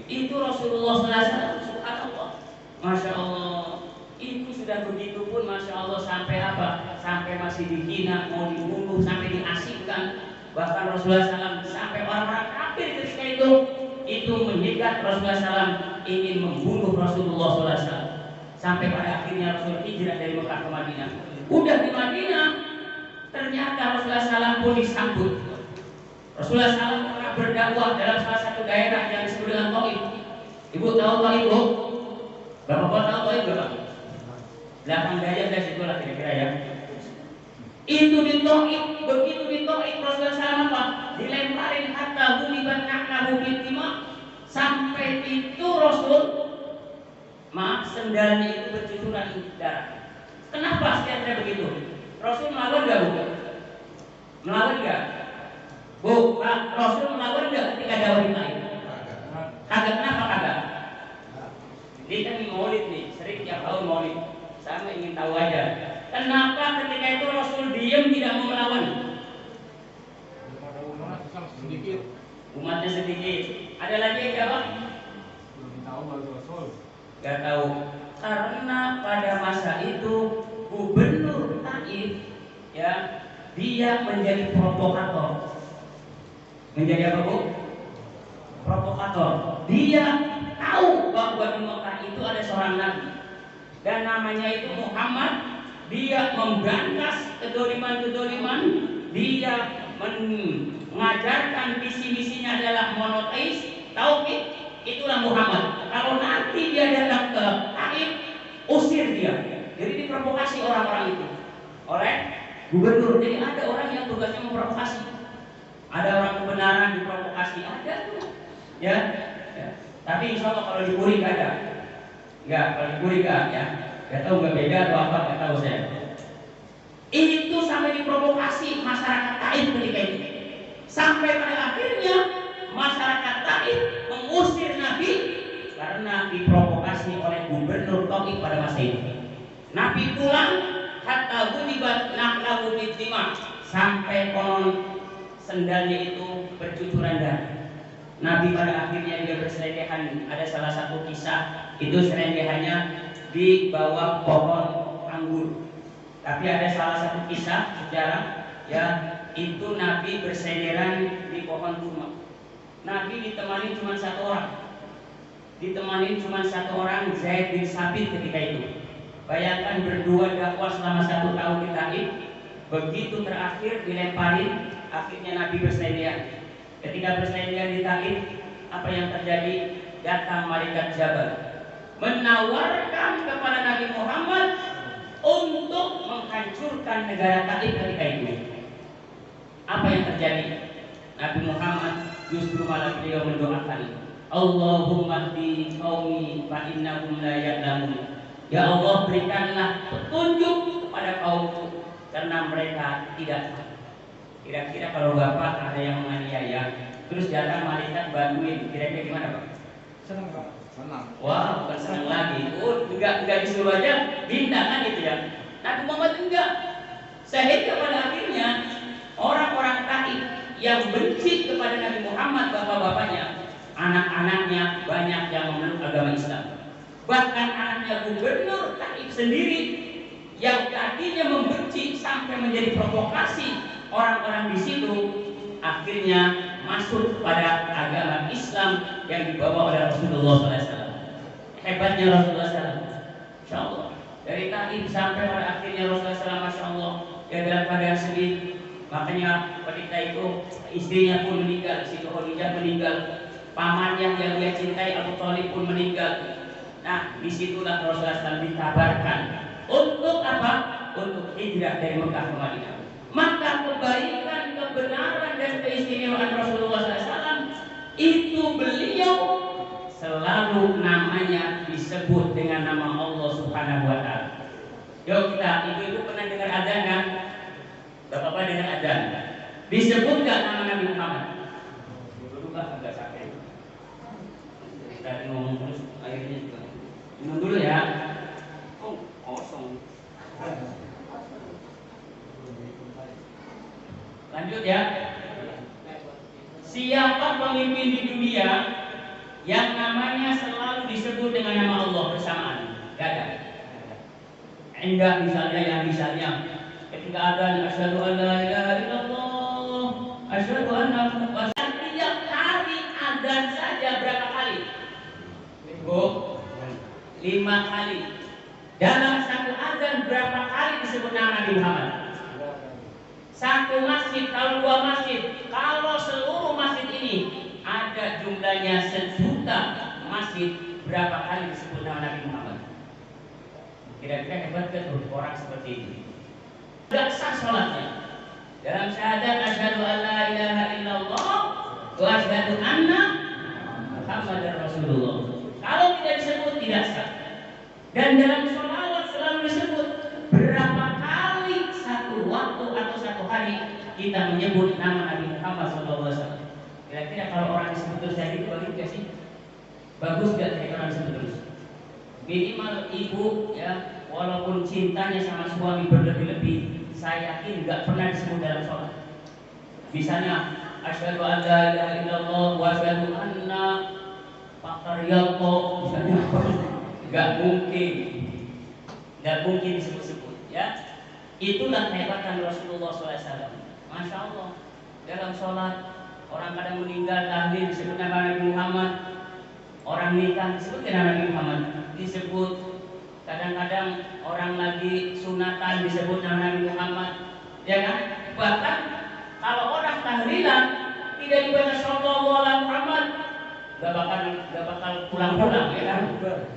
Itu Rasulullah SAW, subhanallah, masya Allah. Itu sudah begitu pun masya Allah sampai apa? sampai masih dihina, mau dibunuh, sampai diasingkan. Bahkan Rasulullah SAW sampai orang-orang kafir ketika itu menyekat Rasulullah SAW, ingin membunuh Rasulullah SAW. Sampai pada akhirnya Rasul hijrah dari Mekah ke Madinah. Udah di Madinah, ternyata Rasulullah SAW pun disambut. Rasulullah SAW pernah berdakwah dalam salah satu daerah yang disebut dengan Taif. Ibu tahu Taif, Bu? Bapak tahu Taif berapa? 8 daya dari situ lah kira-kira ya. Itu di Taif, begitu di Taif Rasulullah SAW apa? Dilemparin hatta humiban na'nahu bitima, sampai itu Rasul sendalnya itu bercucuran darah. Kenapa sekian begitu? Rasul melawan enggak, Bu? Melawan enggak? Bu, Rasul melawan enggak ketika dakwah di Taif? Kagak. Kenapa kagak? Ini kan maulid nih, sering tiap tahun maulid. Saya ingin tahu aja, kenapa ketika itu Rasul diam tidak mau melawan? Umatnya sedikit. Ada lagi yang jawab? Belum tahu baru Rasul. Gak tahu. Karena pada masa itu gubernur Taif ya, dia menjadi provokator. Menjadi apa, Bu? Provokator. Dia tahu bahwa di Mekah itu ada seorang nabi dan namanya itu Muhammad. Dia memberantas kedoliman-kedoliman. Dia mengajarkan visi-misinya adalah monoteis, tauhid. Itulah Muhammad. Kalau nanti dia datang ke Taif, usir dia. Jadi diprovokasi orang-orang itu oleh gubernur. Jadi ada orang yang tugasnya memprovokasi. Ada orang kebenaran diprovokasi, ada tuh. Ya. Tapi insya Allah kalau di Puri nggak ada. Nggak, kalau di Puri nggak ya. Nggak tahu nggak beda atau apa, nggak tahu saya. Itu sampai diprovokasi masyarakat Taif ketika itu. Sampai pada akhirnya masyarakat Taif mengusir Nabi karena diprovokasi oleh gubernur Taif pada masa itu. Nabi pulang hatta gulibat nahlahu bitima, sampai konon sendalnya itu bercucuran darah. Nabi pada akhirnya dia berselengehan. Ada salah satu kisah itu selengehannya di bawah pohon anggur. Tapi ada salah satu kisah sejarah ya, itu Nabi bersenderan di pohon kurma. Nabi ditemani cuma satu orang, Zaid bin Sabit ketika itu. Bayangkan berdua dakwah selama 1 tahun di Taif. Begitu terakhir dilemparin, akhirnya Nabi bersenderan. Ketika bersenderan di Taif, apa yang terjadi? Datang malaikat Jabal menawarkan kepada Nabi Muhammad untuk menghancurkan negara Taif ketika itu. Apa yang terjadi? Nabi Muhammad justru malah beliau mendoakan, Allahumma hdi qaumi fa innahum la ya'lamun. Ya Allah, berikanlah petunjuk kepada kaumku karena mereka tidak tahu. Kira-kira kalau Bapak ada yang menganiaya, terus datang malaikat bantuin, kira-kira gimana, Pak? Senang, Pak. Senang. Wah, bukan senang lagi. Enggak disuruh aja, minta kan gitu ya. Nabi Muhammad enggak. Sehingga pada akhirnya orang-orang Taif yang benci kepada Nabi Muhammad, bapak-bapaknya, anak-anaknya banyak yang memeluk agama Islam. Bahkan anaknya gubernur Taif sendiri yang tadinya membenci sampai menjadi provokasi orang-orang di situ, akhirnya masuk pada agama Islam yang dibawa oleh Rasulullah SAW. Hebatnya Rasulullah SAW. Insya Allah dari Taif sampai pada akhirnya Rasulullah SAW, Masya Allah, dia dalam keadaan sedih. Makanya ketika itu istrinya pun meninggal, Siti Khadijah meninggal, pamannya yang dia cintai Abu Thalib pun meninggal. Nah, disitulah Rasulullah SAW dikabarkan untuk apa? Untuk hijrah dari Mekah ke Madinah. Maka kebaikan, kebenaran dan keistimewaan Rasulullah SAW itu beliau selalu namanya disebut dengan nama Allah Subhanahu Wa Taala. Yuk kita, ibu-ibu pernah dengar adzan kan? Bapak-bapak dengar adzan? Disebut nggak nama Nabi Muhammad? Dulu kan agak sakit. Dari ngomong terus akhirnya juga. Minum dulu ya. Oh, kosong. Lanjut ya. Siapa pemimpin di dunia yang namanya selalu disebut dengan nama Allah bersamaan? Gak ada. Enggak, misalnya ketika adzan asyhadu an la ilaha illallah asyhadu anna Muhammadan, tiap hari adzan saja berapa kali? Bu, 5 kali. Dalam satu adzan berapa kali disebut nama Nabi Muhammad? Satu masjid, kalau 2 masjid, kalau seluruh masjid ini ada jumlahnya 1.000.000 masjid, berapa kali disebut nama Nabi Muhammad? Kira-kira hebat kan orang seperti ini? Tidak sah sholatnya. Dalam syahadat asyhadu an la ilaha illallah wa asyhadu anna Muhammadar Rasulullah. Kalau tidak disebut tidak sah. Dan dalam sholawat selalu disebut berapa kali satu waktu atau satu hari kita menyebut nama Nabi Muhammad SAW. Kira-kira kalau orang disebut terus jadi itu bagus gak sih? Bagus gak kayak orang disebut terus? Minimal ibu ya, walaupun cintanya sama suami berlebih-lebih, saya yakin gak pernah disebut dalam sholat. Misalnya asyhadu an la ilaha illallah wa asyhadu anna Fakariyallah, misalnya gak mungkin disebut-sebut ya. Itulah kehebatan Rasulullah SAW. Masya Allah, dalam sholat orang kadang meninggal tahlil disebut nama Nabi Muhammad, orang nikah disebut nama Nabi Muhammad, disebut kadang-kadang orang lagi sunatan disebut nama Nabi Muhammad, ya kan? Bahkan kalau orang tahlilan tidak dibaca sallallahu alaihi Muhammad, gak bakal pulang-pulang, ya kan?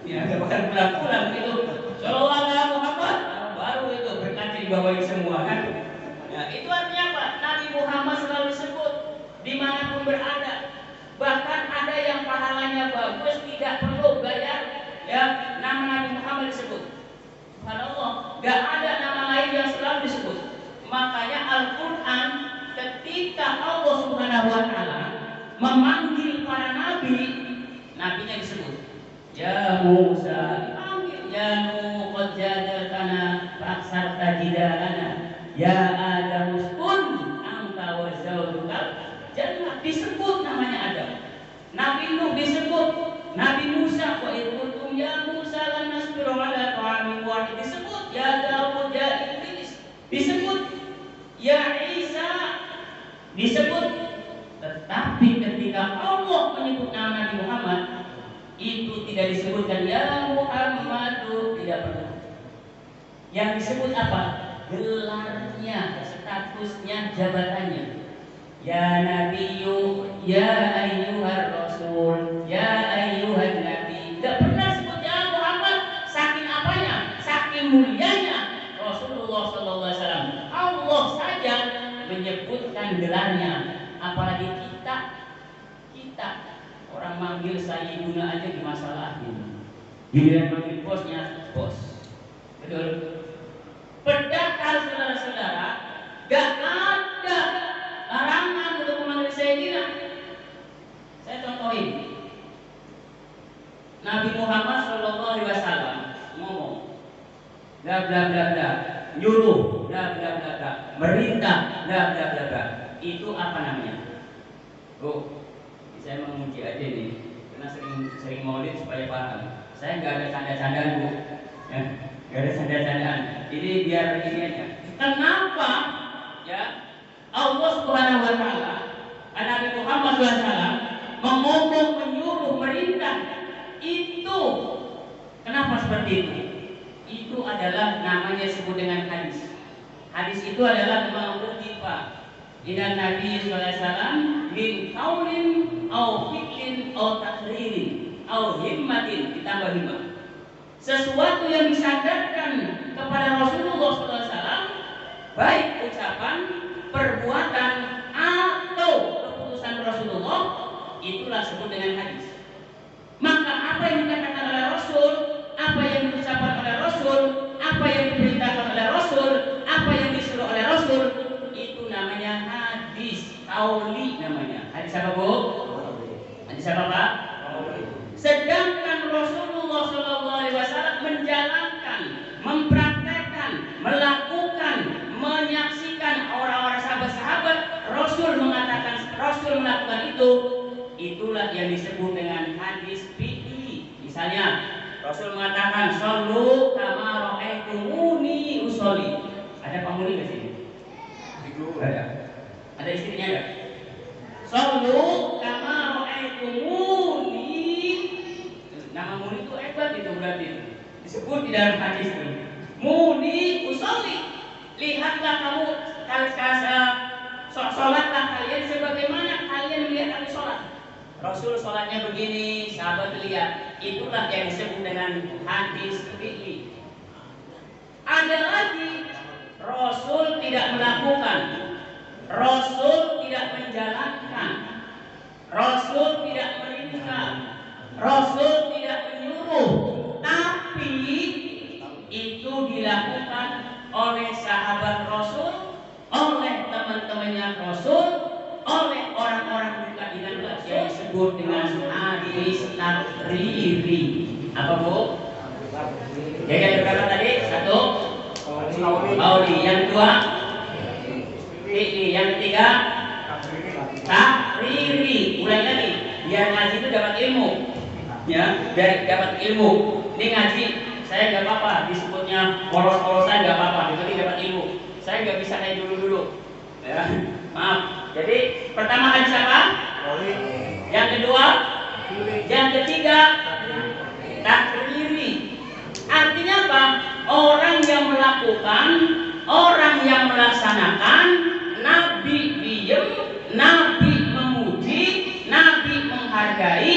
Ya, gak bakal pulang-pulang itu. Sallallahu alaihi Muhammad baru itu berkaca dibawain semua kan? Ya, itu artinya apa? Nabi Muhammad selalu disebut dimanapun berada. Bahkan ada yang pahalanya bagus tidak perlu bayar, ya, nama Nabi Muhammad disebut. Subhanallah, gak ada nama lain yang selalu disebut. Makanya Al-Quran ketika Allah Subhanahu Wa Taala memanggil para nabi, nabinya disebut. Ya Musa dipanggil, ya Nuh qad jadaltana fa'aksarta jidalana, ya Adam uskun anta wa zawjukal jannah, disebut namanya Adam. Nabi Nuh disebut, Nabi Musa wa idh qultum ya Musa lan nasbiru ala ta'amin wahid, disebut ya Daud ya Idris, disebut ya Isa, disebut. Tetapi ketika Allah menyebut nama Nabi Muhammad, itu tidak disebutkan ya Muhammadu, tidak pernah. Yang disebut apa? Gelarnya, statusnya, jabatannya. Ya Nabiyyu, ya ayyuhar Rasul, ya ayyuhan Nabi. Tidak pernah sebut ya Muhammad. Saking apanya? Saking mulianya Rasulullah SAW. Allah saja menyebutkan gelarnya. Apalagi kita orang manggil saya ibuna aja dimasalahin. Giliran manggil bosnya bos. Betul. Padahal saudara-saudara, gak ada larangan untuk memanggil Sayyidina. Saya contohin. Nabi Muhammad SAW ngomong, bla bla bla bla, nyuruh, bla bla bla bla, merintah, bla bla bla bla. Itu apa namanya? Bu, saya menguji aja nih, karena sering maulid supaya paham. Saya nggak ada canda-candaan, Bu, ya, nggak ada canda-candaan. Ini biar ini aja. Kenapa? Ya, Allah Subhanahu Wa Taala, Nabi Muhammad SAW mengomong, menyuruh, merintah itu. Kenapa seperti itu? Itu adalah namanya disebut dengan hadis. Hadis itu adalah ma'udifa Ila Nabi SAW min qaulin au fi'lin au takririn au himmatin, ditambah himmah. Sesuatu yang disandarkan kepada Rasulullah SAW, baik ucapan, perbuatan atau keputusan Rasulullah, itulah disebut dengan hadis. Maka apa yang dikatakan oleh Rasul, apa yang diucapkan oleh Rasul, apa yang diperintahkan oleh Rasul, apa yang disuruh oleh Rasul, itu namanya hadis qauli namanya. Hadis apa, Bu? Hadis apa, Pak? Sedangkan Rasulullah SAW menjalankan, mempraktekkan, melakukan, menyaksikan orang-orang sahabat-sahabat, Rasul mengatakan, Rasul melakukan itu, itulah yang disebut dengan hadis fi'li. Misalnya Rasul mengatakan, "Shallu kama ra'aitumuni usolli." Ada Ada penghuni nggak sini? Ada. Ada istrinya nggak? Sallu kama ra'aitumuni. Nama muni itu hebat itu berarti. Disebut di dalam hadis itu. Muni usolli. Lihatlah kamu sholatlah kalian sebagaimana kalian melihat aku sholat. Rasul sholatnya begini, sahabat lihat. Itulah yang disebut dengan hadis fi'li. Ada lagi Rasul tidak melakukan, Rasul tidak menjalankan, Rasul tidak meninggal, Rasul tidak menyuruh, tapi itu dilakukan oleh sahabat Rasul, oleh teman-temannya Rasul, oleh orang-orang dekat dengan Rasul, yang disebut dengan hadis takriri. Apa Bu? Jadi berapa tadi? Satu, qauli. Yang kedua, fi'li. Yang ketiga, takriri. Ulangi lagi. Biar ngaji itu dapat ilmu. Ya, biar dapat ilmu. Ini ngaji, saya nggak apa-apa disebutnya polos-polosan nggak apa-apa. Jadi dapat ilmu. Saya nggak bisa kayak dulu-dulu. Ya, maaf. Jadi pertama hadis apa? Yang kedua, yang ketiga, takriri. Artinya apa? Orang yang melakukan, orang yang melaksanakan, Nabi diem, Nabi memuji, Nabi menghargai,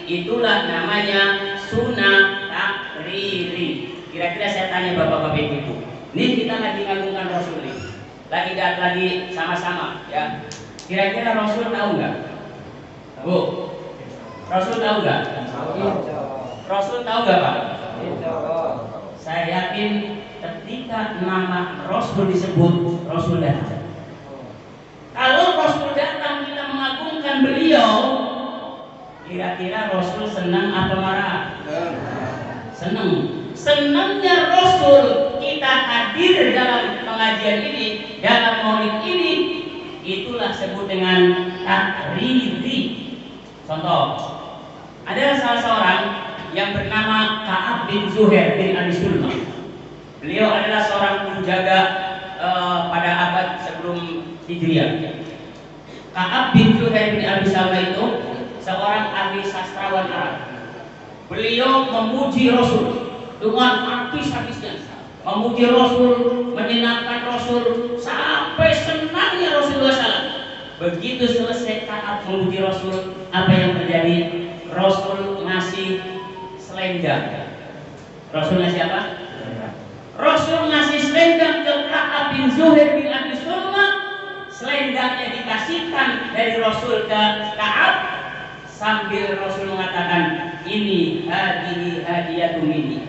itulah namanya sunnah takriri. Kira-kira saya tanya bapak-bapak ibu, ini kita lagi ngagungkan Rasul nih, lagi sama-sama, ya. Kira-kira Rasul tahu nggak? Bu, Rasul tahu nggak? Rasul tahu nggak Pak? Saya yakin ketika nama Rasul disebut, Rasul datang. Kalau Rasul datang kita mengagungkan beliau, kira-kira Rasul senang atau marah? Senang. Senangnya Rasul kita hadir dalam pengajian ini, dalam maulid ini, itulah sebut dengan takriri. Contoh, ada salah seorang yang bernama Ka'ab bin Zuhair bin Abi Sulma. Beliau adalah seorang penjaga pada abad sebelum Hijriah. Ka'ab bin Zuhair bin Abi Sulma itu seorang ahli sastrawan Arab. Beliau memuji Rasul dengan habis-habisnya, memuji Rasul, menyenangkan Rasul sampai senangnya Rasulullah SAW. Begitu selesai Ka'ab memuji Rasul, apa yang terjadi? Rasul ngasih selendang. Rasul ngasih apa? Rasul ngasih selendang ke Ka'ab bin Zuhair bin Abi Sulma. Selendangnya dikasihkan dari Rasul ke Ka'ab sambil Rasul mengatakan, ini hadiah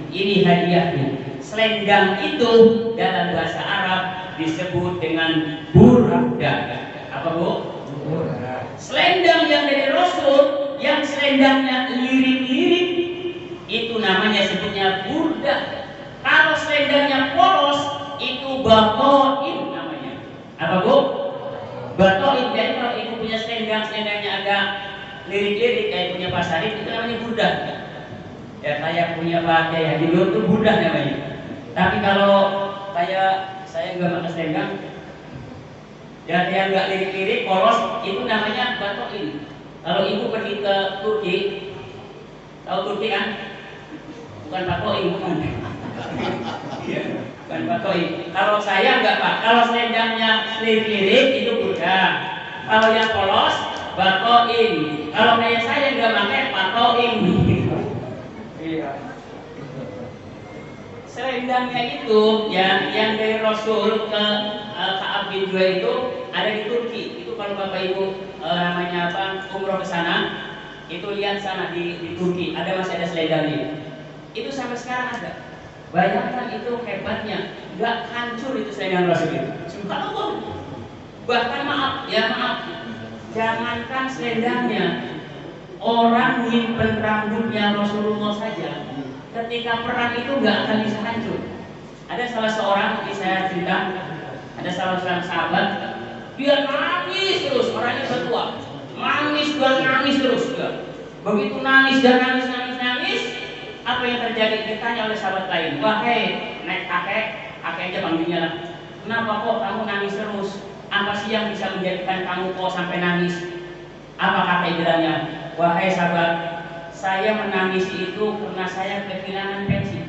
ini hadiahku. Selendang itu dalam bahasa Arab disebut dengan burda. Apa Bu? Selendang yang dari Rasul, yang selendangnya lirik-lirik, itu namanya sebutnya burda. Kalau selendangnya polos, itu batoin namanya. Apa Bu? Batoin. Jadi kalau ibu punya selendangnya agak lirik-lirik kayak punya Pak Sarif, itu namanya burda. Ya saya punya Pak Kiai Haji Nur itu burda namanya. Tapi kalau kayak saya nggak pakai selendang, ya yang nggak lirik-lirik polos, itu namanya batoin. Kalau ibu pergi ke Turki, tahu Turki kan? Bukan batoin, bukan. Iya, bukan batoin. Kalau saya nggak Pak, kalau selendangnya lirik-lirik itu burda. Kalau yang polos batoin. Kalau kayak saya nggak pakai batoin. Iya. Selendangnya itu yang dari Rasul ke Ka'ab bin Zuhair itu ada di Turki. Itu kalau Bapak Ibu namanya apa, umroh ke sana, itu lihat sana di Turki masih ada selendangnya. Itu sampai sekarang ada. Bayangkan itu hebatnya, nggak hancur itu selendang Rasul itu. Subhanallah. Bahkan maaf, jangankan selendangnya, orang nyimpen rambutnya Rasulullah saja, ketika perang itu nggak akan bisa hancur. Ada salah seorang, saya cerita, ada salah seorang sahabat, dia nangis terus, orangnya bertua, nangis terus. Begitu nangis, apa yang terjadi? Ditanya oleh sahabat lain, wahai naik kakek aja panggilnya lah, kenapa kok kamu nangis terus? Apa sih yang bisa menjadikan kamu kok sampai nangis? Apa kata ibunya? Wahai sahabat, saya menangis itu karena saya kehilangan peci.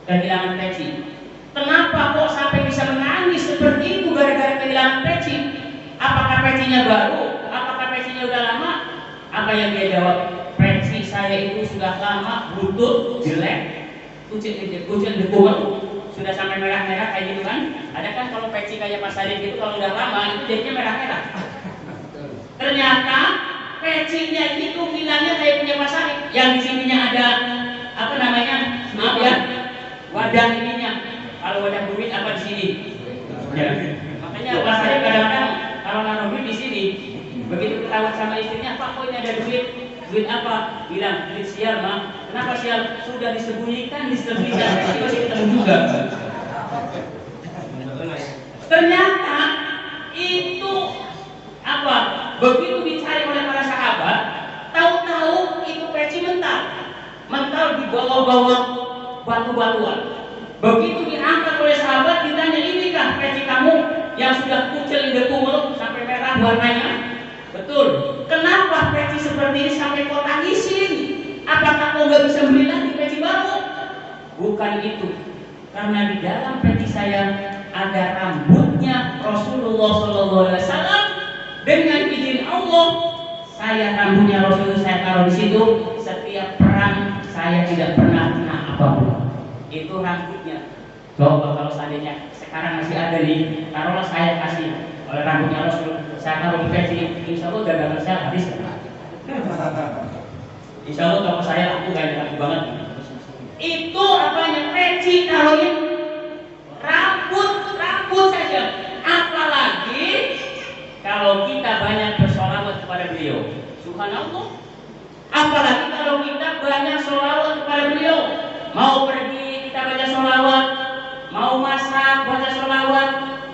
Kehilangan peci. Kenapa kok sampai bisa menangis seperti itu gara-gara kehilangan peci? Apakah pecinya baru? Apakah pecinya udah lama? Apa yang dia jawab? Peci saya itu sudah lama, butut, jelek, kucing dekumel, sudah sampai merah-merah kayak gitu kan? Ada kan kalau peci kayak Mas Arif itu kalau udah lama itu jadinya merah-merah. Ternyata pecinya itu hilangnya kayak punya Mas Arif, yang di sininya ada apa namanya? Maaf ya, wadah ininya. Kalau wadah duit apa di sini? Ya. Makanya Mas Arif kadang-kadang kalau naruh duit di sini, begitu ketahuan sama istrinya, Pak kok ini ada duit? Duit apa? Bilang, duit sial mah. Kenapa sial? Sudah disembunyikan di servisnya, masih ketemu juga. Ternyata itu apa? Begitu dicari oleh para sahabat, tahu-tahu itu peci mental di bawah-bawah batu-batuan. Begitu diangkat oleh sahabat, ditanya, inikah peci kamu yang sudah kucel dekumel sampai merah warnanya? Betul. Kenapa peci seperti ini sampai kau tangisin? Apakah kau nggak bisa beli lagi peci baru? Bukan itu. Karena di dalam peci saya ada rambutnya Rasulullah SAW. Dengan izin Allah, saya rambutnya Rasulullah saya taruh di situ. Setiap perang saya tidak pernah kena apapun. Itu rambutnya. Coba kalau seandainya sekarang masih ada nih, taruhlah saya kasih oleh rambutnya Rasul, saya taruh di peci, insya Allah dagangan saya habis. Insya Allah kalau saya laku kayak laku banget. Itu apanya? Peci taruhin rambut saja. Apalagi kalau kita banyak bersolawat kepada beliau. Subhanallah. Apalagi kalau kita banyak solawat kepada beliau. Mau pergi kita baca solawat, mau masak baca solawat,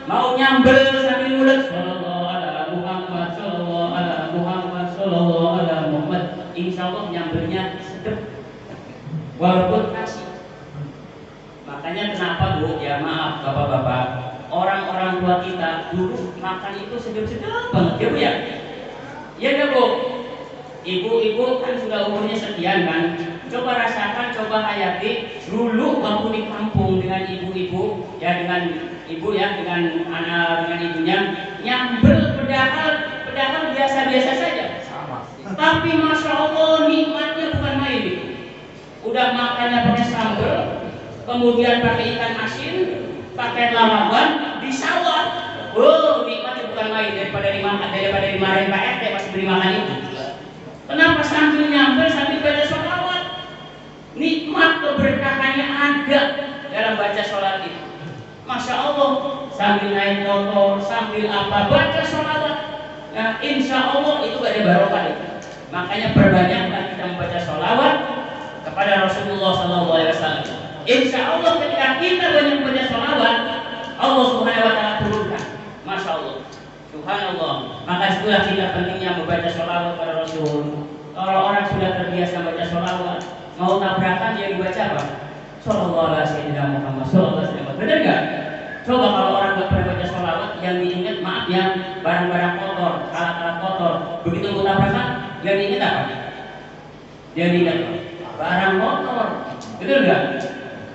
mau nyambel sambil mulut sallallahu ala Muhammad, sallallahu ala Muhammad, sallallahu ala Muhammad. Insya Allah nyambelnya sedep walaupun kasih. Makanya kenapa Bu, ya maaf bapak-bapak, orang-orang tua kita dulu makan itu sedep-sedep banget ya Bu ya. Iya enggak Bu? Ibu-ibu kan sudah umurnya sekian kan. Coba rasakan, coba hayati dulu waktu di kampung dengan ibu-ibu, ya dengan ibu ya, dengan anak, dengan ibunya nyambel pedahal biasa-biasa saja. Tapi masya Allah nikmatnya bukan main. Udah makannya pakai sambal, kemudian pakai ikan asin, pakai lalapan, disawat. Oh nikmatnya bukan main daripada dimarahin Pak RT pas beri makan itu. Kenapa sambil nyambel sambil baca sholawat? Nikmat keberkahannya ada dalam baca sholat itu. Masya Allah, sambil naik motor, sambil apa, baca sholawat. Nah, insya Allah itu gak ada barokah itu. Makanya perbanyaklah kita membaca sholawat kepada Rasulullah SAW. Insya Allah ketika kita banyak membaca sholawat, Allah Subhanahu Wa Taala turunkan. Masya Allah, Subhanallah. Maka itulah kita pentingnya membaca sholawat kepada Rasul. Kalau orang sudah terbiasa baca sholawat, mau tabrakan dia dibaca apa? Sallallahu alaihi wasallam Muhammad sallallahu alaihi wasallam. Benar enggak? Coba kalau orang enggak pernah baca sholawat, yang diingat maaf ya barang-barang kotor, alat-alat kotor. Begitu mau tabrakan, yang diingat apa? Dia diingat barang kotor. Betul enggak?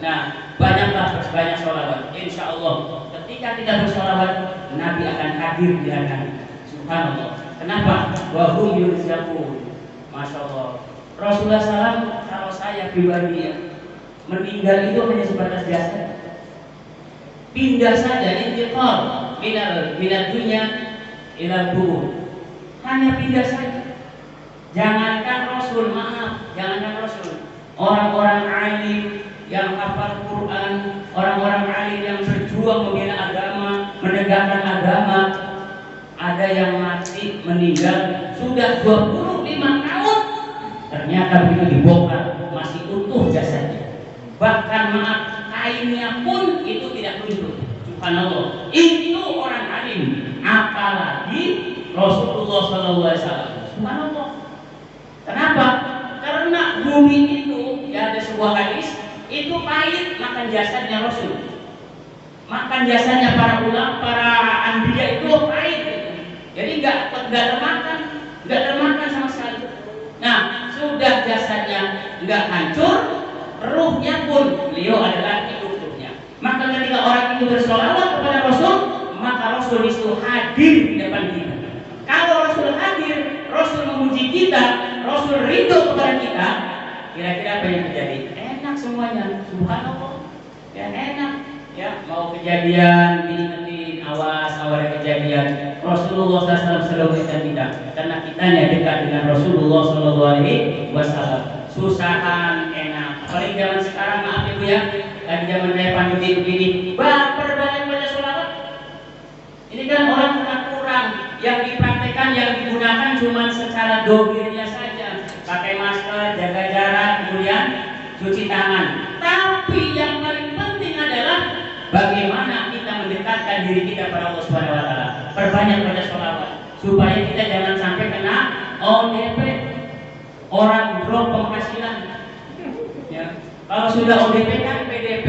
Nah, banyaklah banyak sholawat. Insya Allah, ketika kita bersolawat, Nabi akan hadir di hadapan. Subhanallah. Kenapa? Wa hum yurzaqun. Masya Allah. Rasulullah SAW, kalau saya pribadi ya, meninggal itu hanya sebatas jasad. Pindah saja, intiqal minal dunya ilal kubur. Hanya pindah saja. Jangankan Rasul, maaf, jangankan Rasul. Orang-orang alim yang hafal Quran, orang-orang alim yang berjuang membela agama, menegakkan agama, ada yang mati meninggal sudah 25 tahun. Ternyata begitu dibongkar masih utuh jasadnya. Bahkan maaf, kainnya pun itu tidak luntur. Subhanallah. Itu orang alim, apalagi Rasulullah SAW. Subhanallah. Kenapa? Karena bumi itu, ya ada sebuah hadis, itu pahit makan jasadnya Rasul. makan jasanya para ulama, para anbiya itu pahit. Jadi nggak termakan sama sekali. Nah, sudah jasanya nggak hancur, ruhnya pun beliau adalah hidup-hidupnya. Maka ketika orang itu bersolawat kepada Rasul, maka Rasul itu hadir di depan kita. Kalau Rasul hadir, Rasul memuji kita, Rasul ridho kepada kita, kira-kira apa yang terjadi? Enak semuanya, subhanallah. Ya enak. Ya, mau kejadian diingetin, awas ada kejadian. Rasulullah SAW selalu kita, karena kitanya dekat dengan Rasulullah SAW. Susahan enak. Apalagi zaman sekarang, maaf ibu ya, lagi zaman kayak pandemi begini, baper banyak baca sholawat. Ini kan orang kurang, yang dipraktekkan, yang digunakan cuma secara dohirnya saja, pakai masker, jaga jarak, kemudian cuci tangan. Tapi yang paling penting adalah bagaimana kita mendekatkan diri kita pada Allah Subhanahu wa taala. Perbanyak baca sholawat supaya kita jangan sampai kena ODP, orang drop penghasilan. Ya. Kalau sudah ODP kan PDP,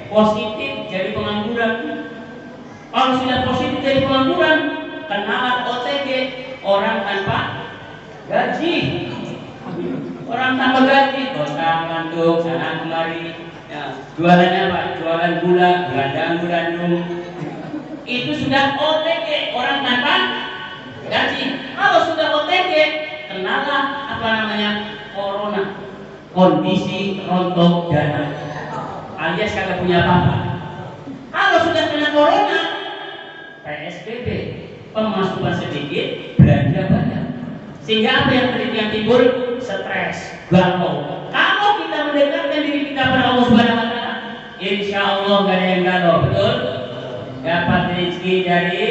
positif jadi pengangguran. Kalau sudah positif jadi pengangguran, kena OTG, orang tanpa gaji. Orang tanpa gaji, gotang ngantuk sana kemari. Ya, jualannya apa? Jualan gula, gandum. Itu sudah OTG, orang tanpa gaji. Kalau sudah OTG, kenalah apa namanya? Corona. Kondisi rontok dana. Alias kagak punya apa-apa. Kalau sudah kena corona, PSBB, pemasukan sedikit, belanja banyak. Sehingga apa yang timbul? Stres, galau. Kalau kita mendekatkan diri kita pada Allah Subhanahu wa taala, insya Allah gak ada yang galau, betul? Dapat rezeki dari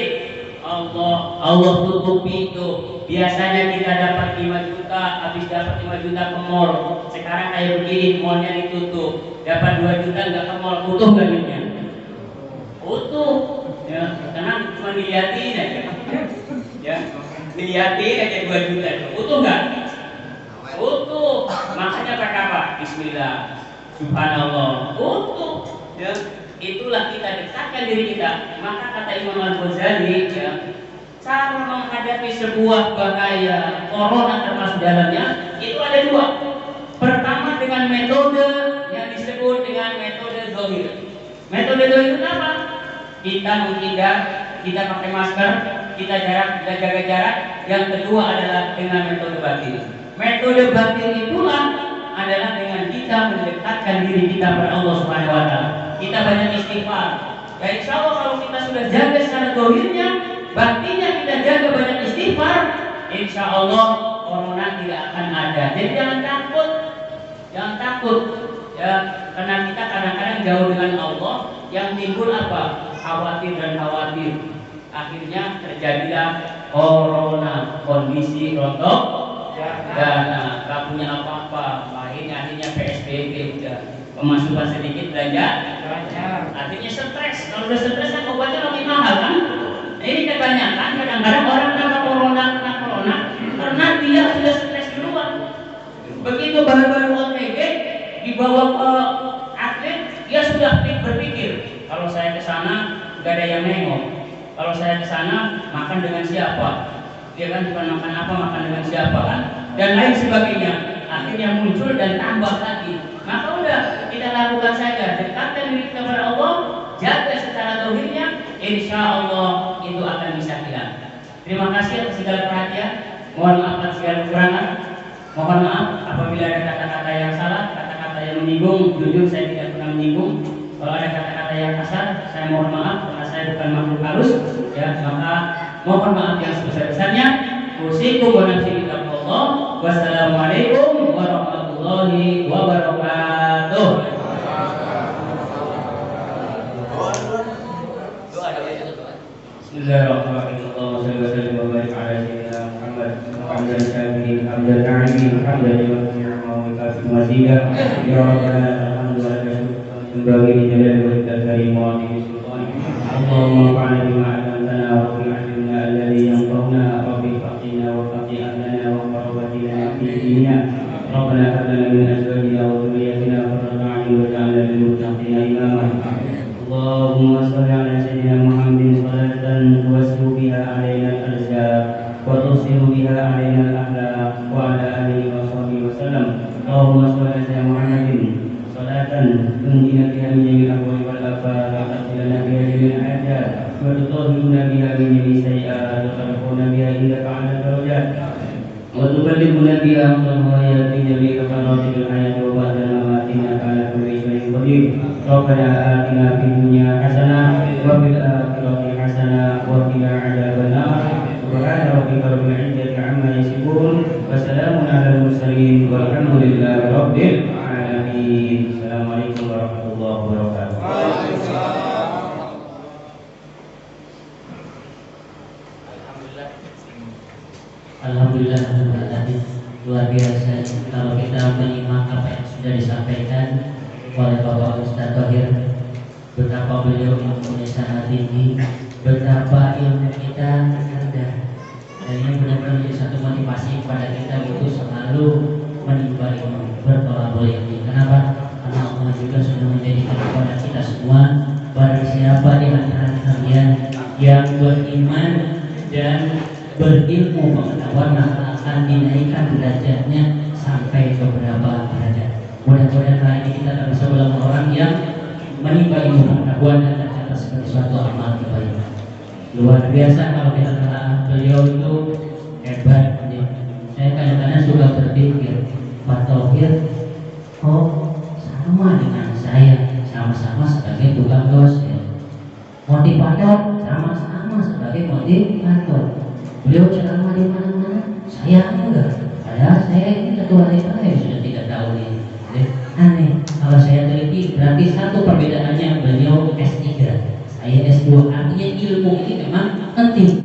Allah, Allah tutup pintu. Biasanya kita dapat 5 juta, habis dapat 5 juta ke mall. Sekarang kayak begini, mallnya ditutup. Dapat 2 juta nggak ke mall, utuh nggak duitnya? Utuh. Ya, karena cuma dilihatin aja. Ya, dilihatin aja 2 juta itu. Utuh nggak? Utuh. Makanya pakai apa? Bismillah. Subhanallah. Utuh. Ya. Itulah kita dekatkan diri kita. Maka kata Imam Al-Ghazali, ya, cara menghadapi sebuah bahaya corona termasuk dalamnya itu ada 2. Pertama dengan metode yang disebut dengan metode zahir. Metode zahir itu apa? Kita menghindar, kita pakai masker, kita jaga jarak. Yang kedua adalah dengan metode batin. Metode batin itulah adalah dengan kita mendekatkan diri kita kepada Allah Subhanahu wa taala. Kita banyak istighfar. Ya insya Allah kalau kita sudah jaga secara zahirnya, batinnya kita jaga banyak istighfar, insya Allah corona tidak akan ada. Jadi jangan takut, ya, karena kita kadang-kadang jauh dengan Allah, yang timbul apa? Khawatir. Akhirnya terjadilah corona, kondisi rontok dana, gak punya apa-apa. Akhirnya PSBB udah, pemasukan sedikit belanja. Akhirnya stres. Kalau udah stres kan obatnya lebih mahal kan? Ini kebanyakan kadang-kadang orang kena corona karena dia sudah stres duluan. Begitu baru-baru OTG dibawa ke atlet, dia sudah berpikir, kalau saya ke sana gak ada yang nengok. Kalau saya ke sana makan dengan siapa? Dia kan bukan makan apa, makan dengan siapa kan? Dan lain sebagainya. Akhirnya muncul dan tambah lagi. Maka udah kita lakukan saja, dekatkan diri kita kepada Allah, jaga secara zahirnya, insya Allah itu akan bisa hilang. Terima kasih atas segala perhatian. Mohon maaf atas segala kekurangan. Mohon maaf apabila ada kata-kata yang salah, kata-kata yang menyinggung. Jujur saya tidak pernah menyinggung. Kalau ada kata-kata yang kasar, saya mohon maaf karena saya bukan makhluk halus. Ya, maka mohon maaf yang sebesar-besarnya. Usikum wa nafsi bittaqwallah. Wassalamualaikum warahmatullahi wabarakatuh. Bismillahirrahmanirrahim. Allahumma shalli wa sallim wa barik ala sayyidina Muhammad hamdan syakirin hamdan na'imin hamdan liman ni'ma wa kafi mazidah. Ya rabbana alhamdulillah bagi jalal wajhika karim wa bi sultanik. Allahumma fa'alna bima 'allamtana wa qul 'allimna alladhi yanfa'una rabbi faqina wa faqina lana wa qarrabatina fi dinina. Rabbana hab lana min azwajina wa dhurriyyatina qurrata a'yun waj'alna lil muttaqina imama. Allahumma وتبلغنا بها أفضل الغايات جميع مراتب الحياة وبعد الممات إنك على كل شيء قدير ربنا آتنا في الدنيا حسنة وفي الآخرة حسنة وقنا عذاب النار سبحان ربك رب العزة عما يصفون وسلام على المرسلين والحمد لله رب العالمين. السلام عليكم ورحمة الله وبركاته. Alhamdulillah, luar biasa kalau kita menyimak apa yang sudah disampaikan oleh Bapak Ustaz Thohir, betapa beliau ilmunya sangat tinggi, betapa ilmu kita rendah, dan ini benar-benar menjadi satu motivasi kepada kita untuk selalu menimba ilmu, bertolak ilmu. Kenapa? Karena Allah juga sudah menjadikan kepada kita semua, barang siapa di antara kalian yang beriman dan berilmu pengetahuan maka akan dinaikkan derajatnya sampai beberapa derajat. Mudah-mudahan hari ini kita akan bisa ulang orang yang menimba ilmu pengetahuan dan tercatat sebagai suatu amal kebaikan. Luar biasa kalau kita telah beliau itu hebat. Saya kadang-kadang suka berpikir, Pak Thohir, oh sama dengan saya, sama-sama sebagai tukang dosen, motivator sama-sama sebagai motivator. Beliau ceramah di mana-mana, saya enggak. Padahal saya ini ketua DPR sudah 3 tahun ini. Aneh. Kalau saya teliti, berarti satu perbedaannya beliau S3, saya S2. Artinya ilmu ini memang penting.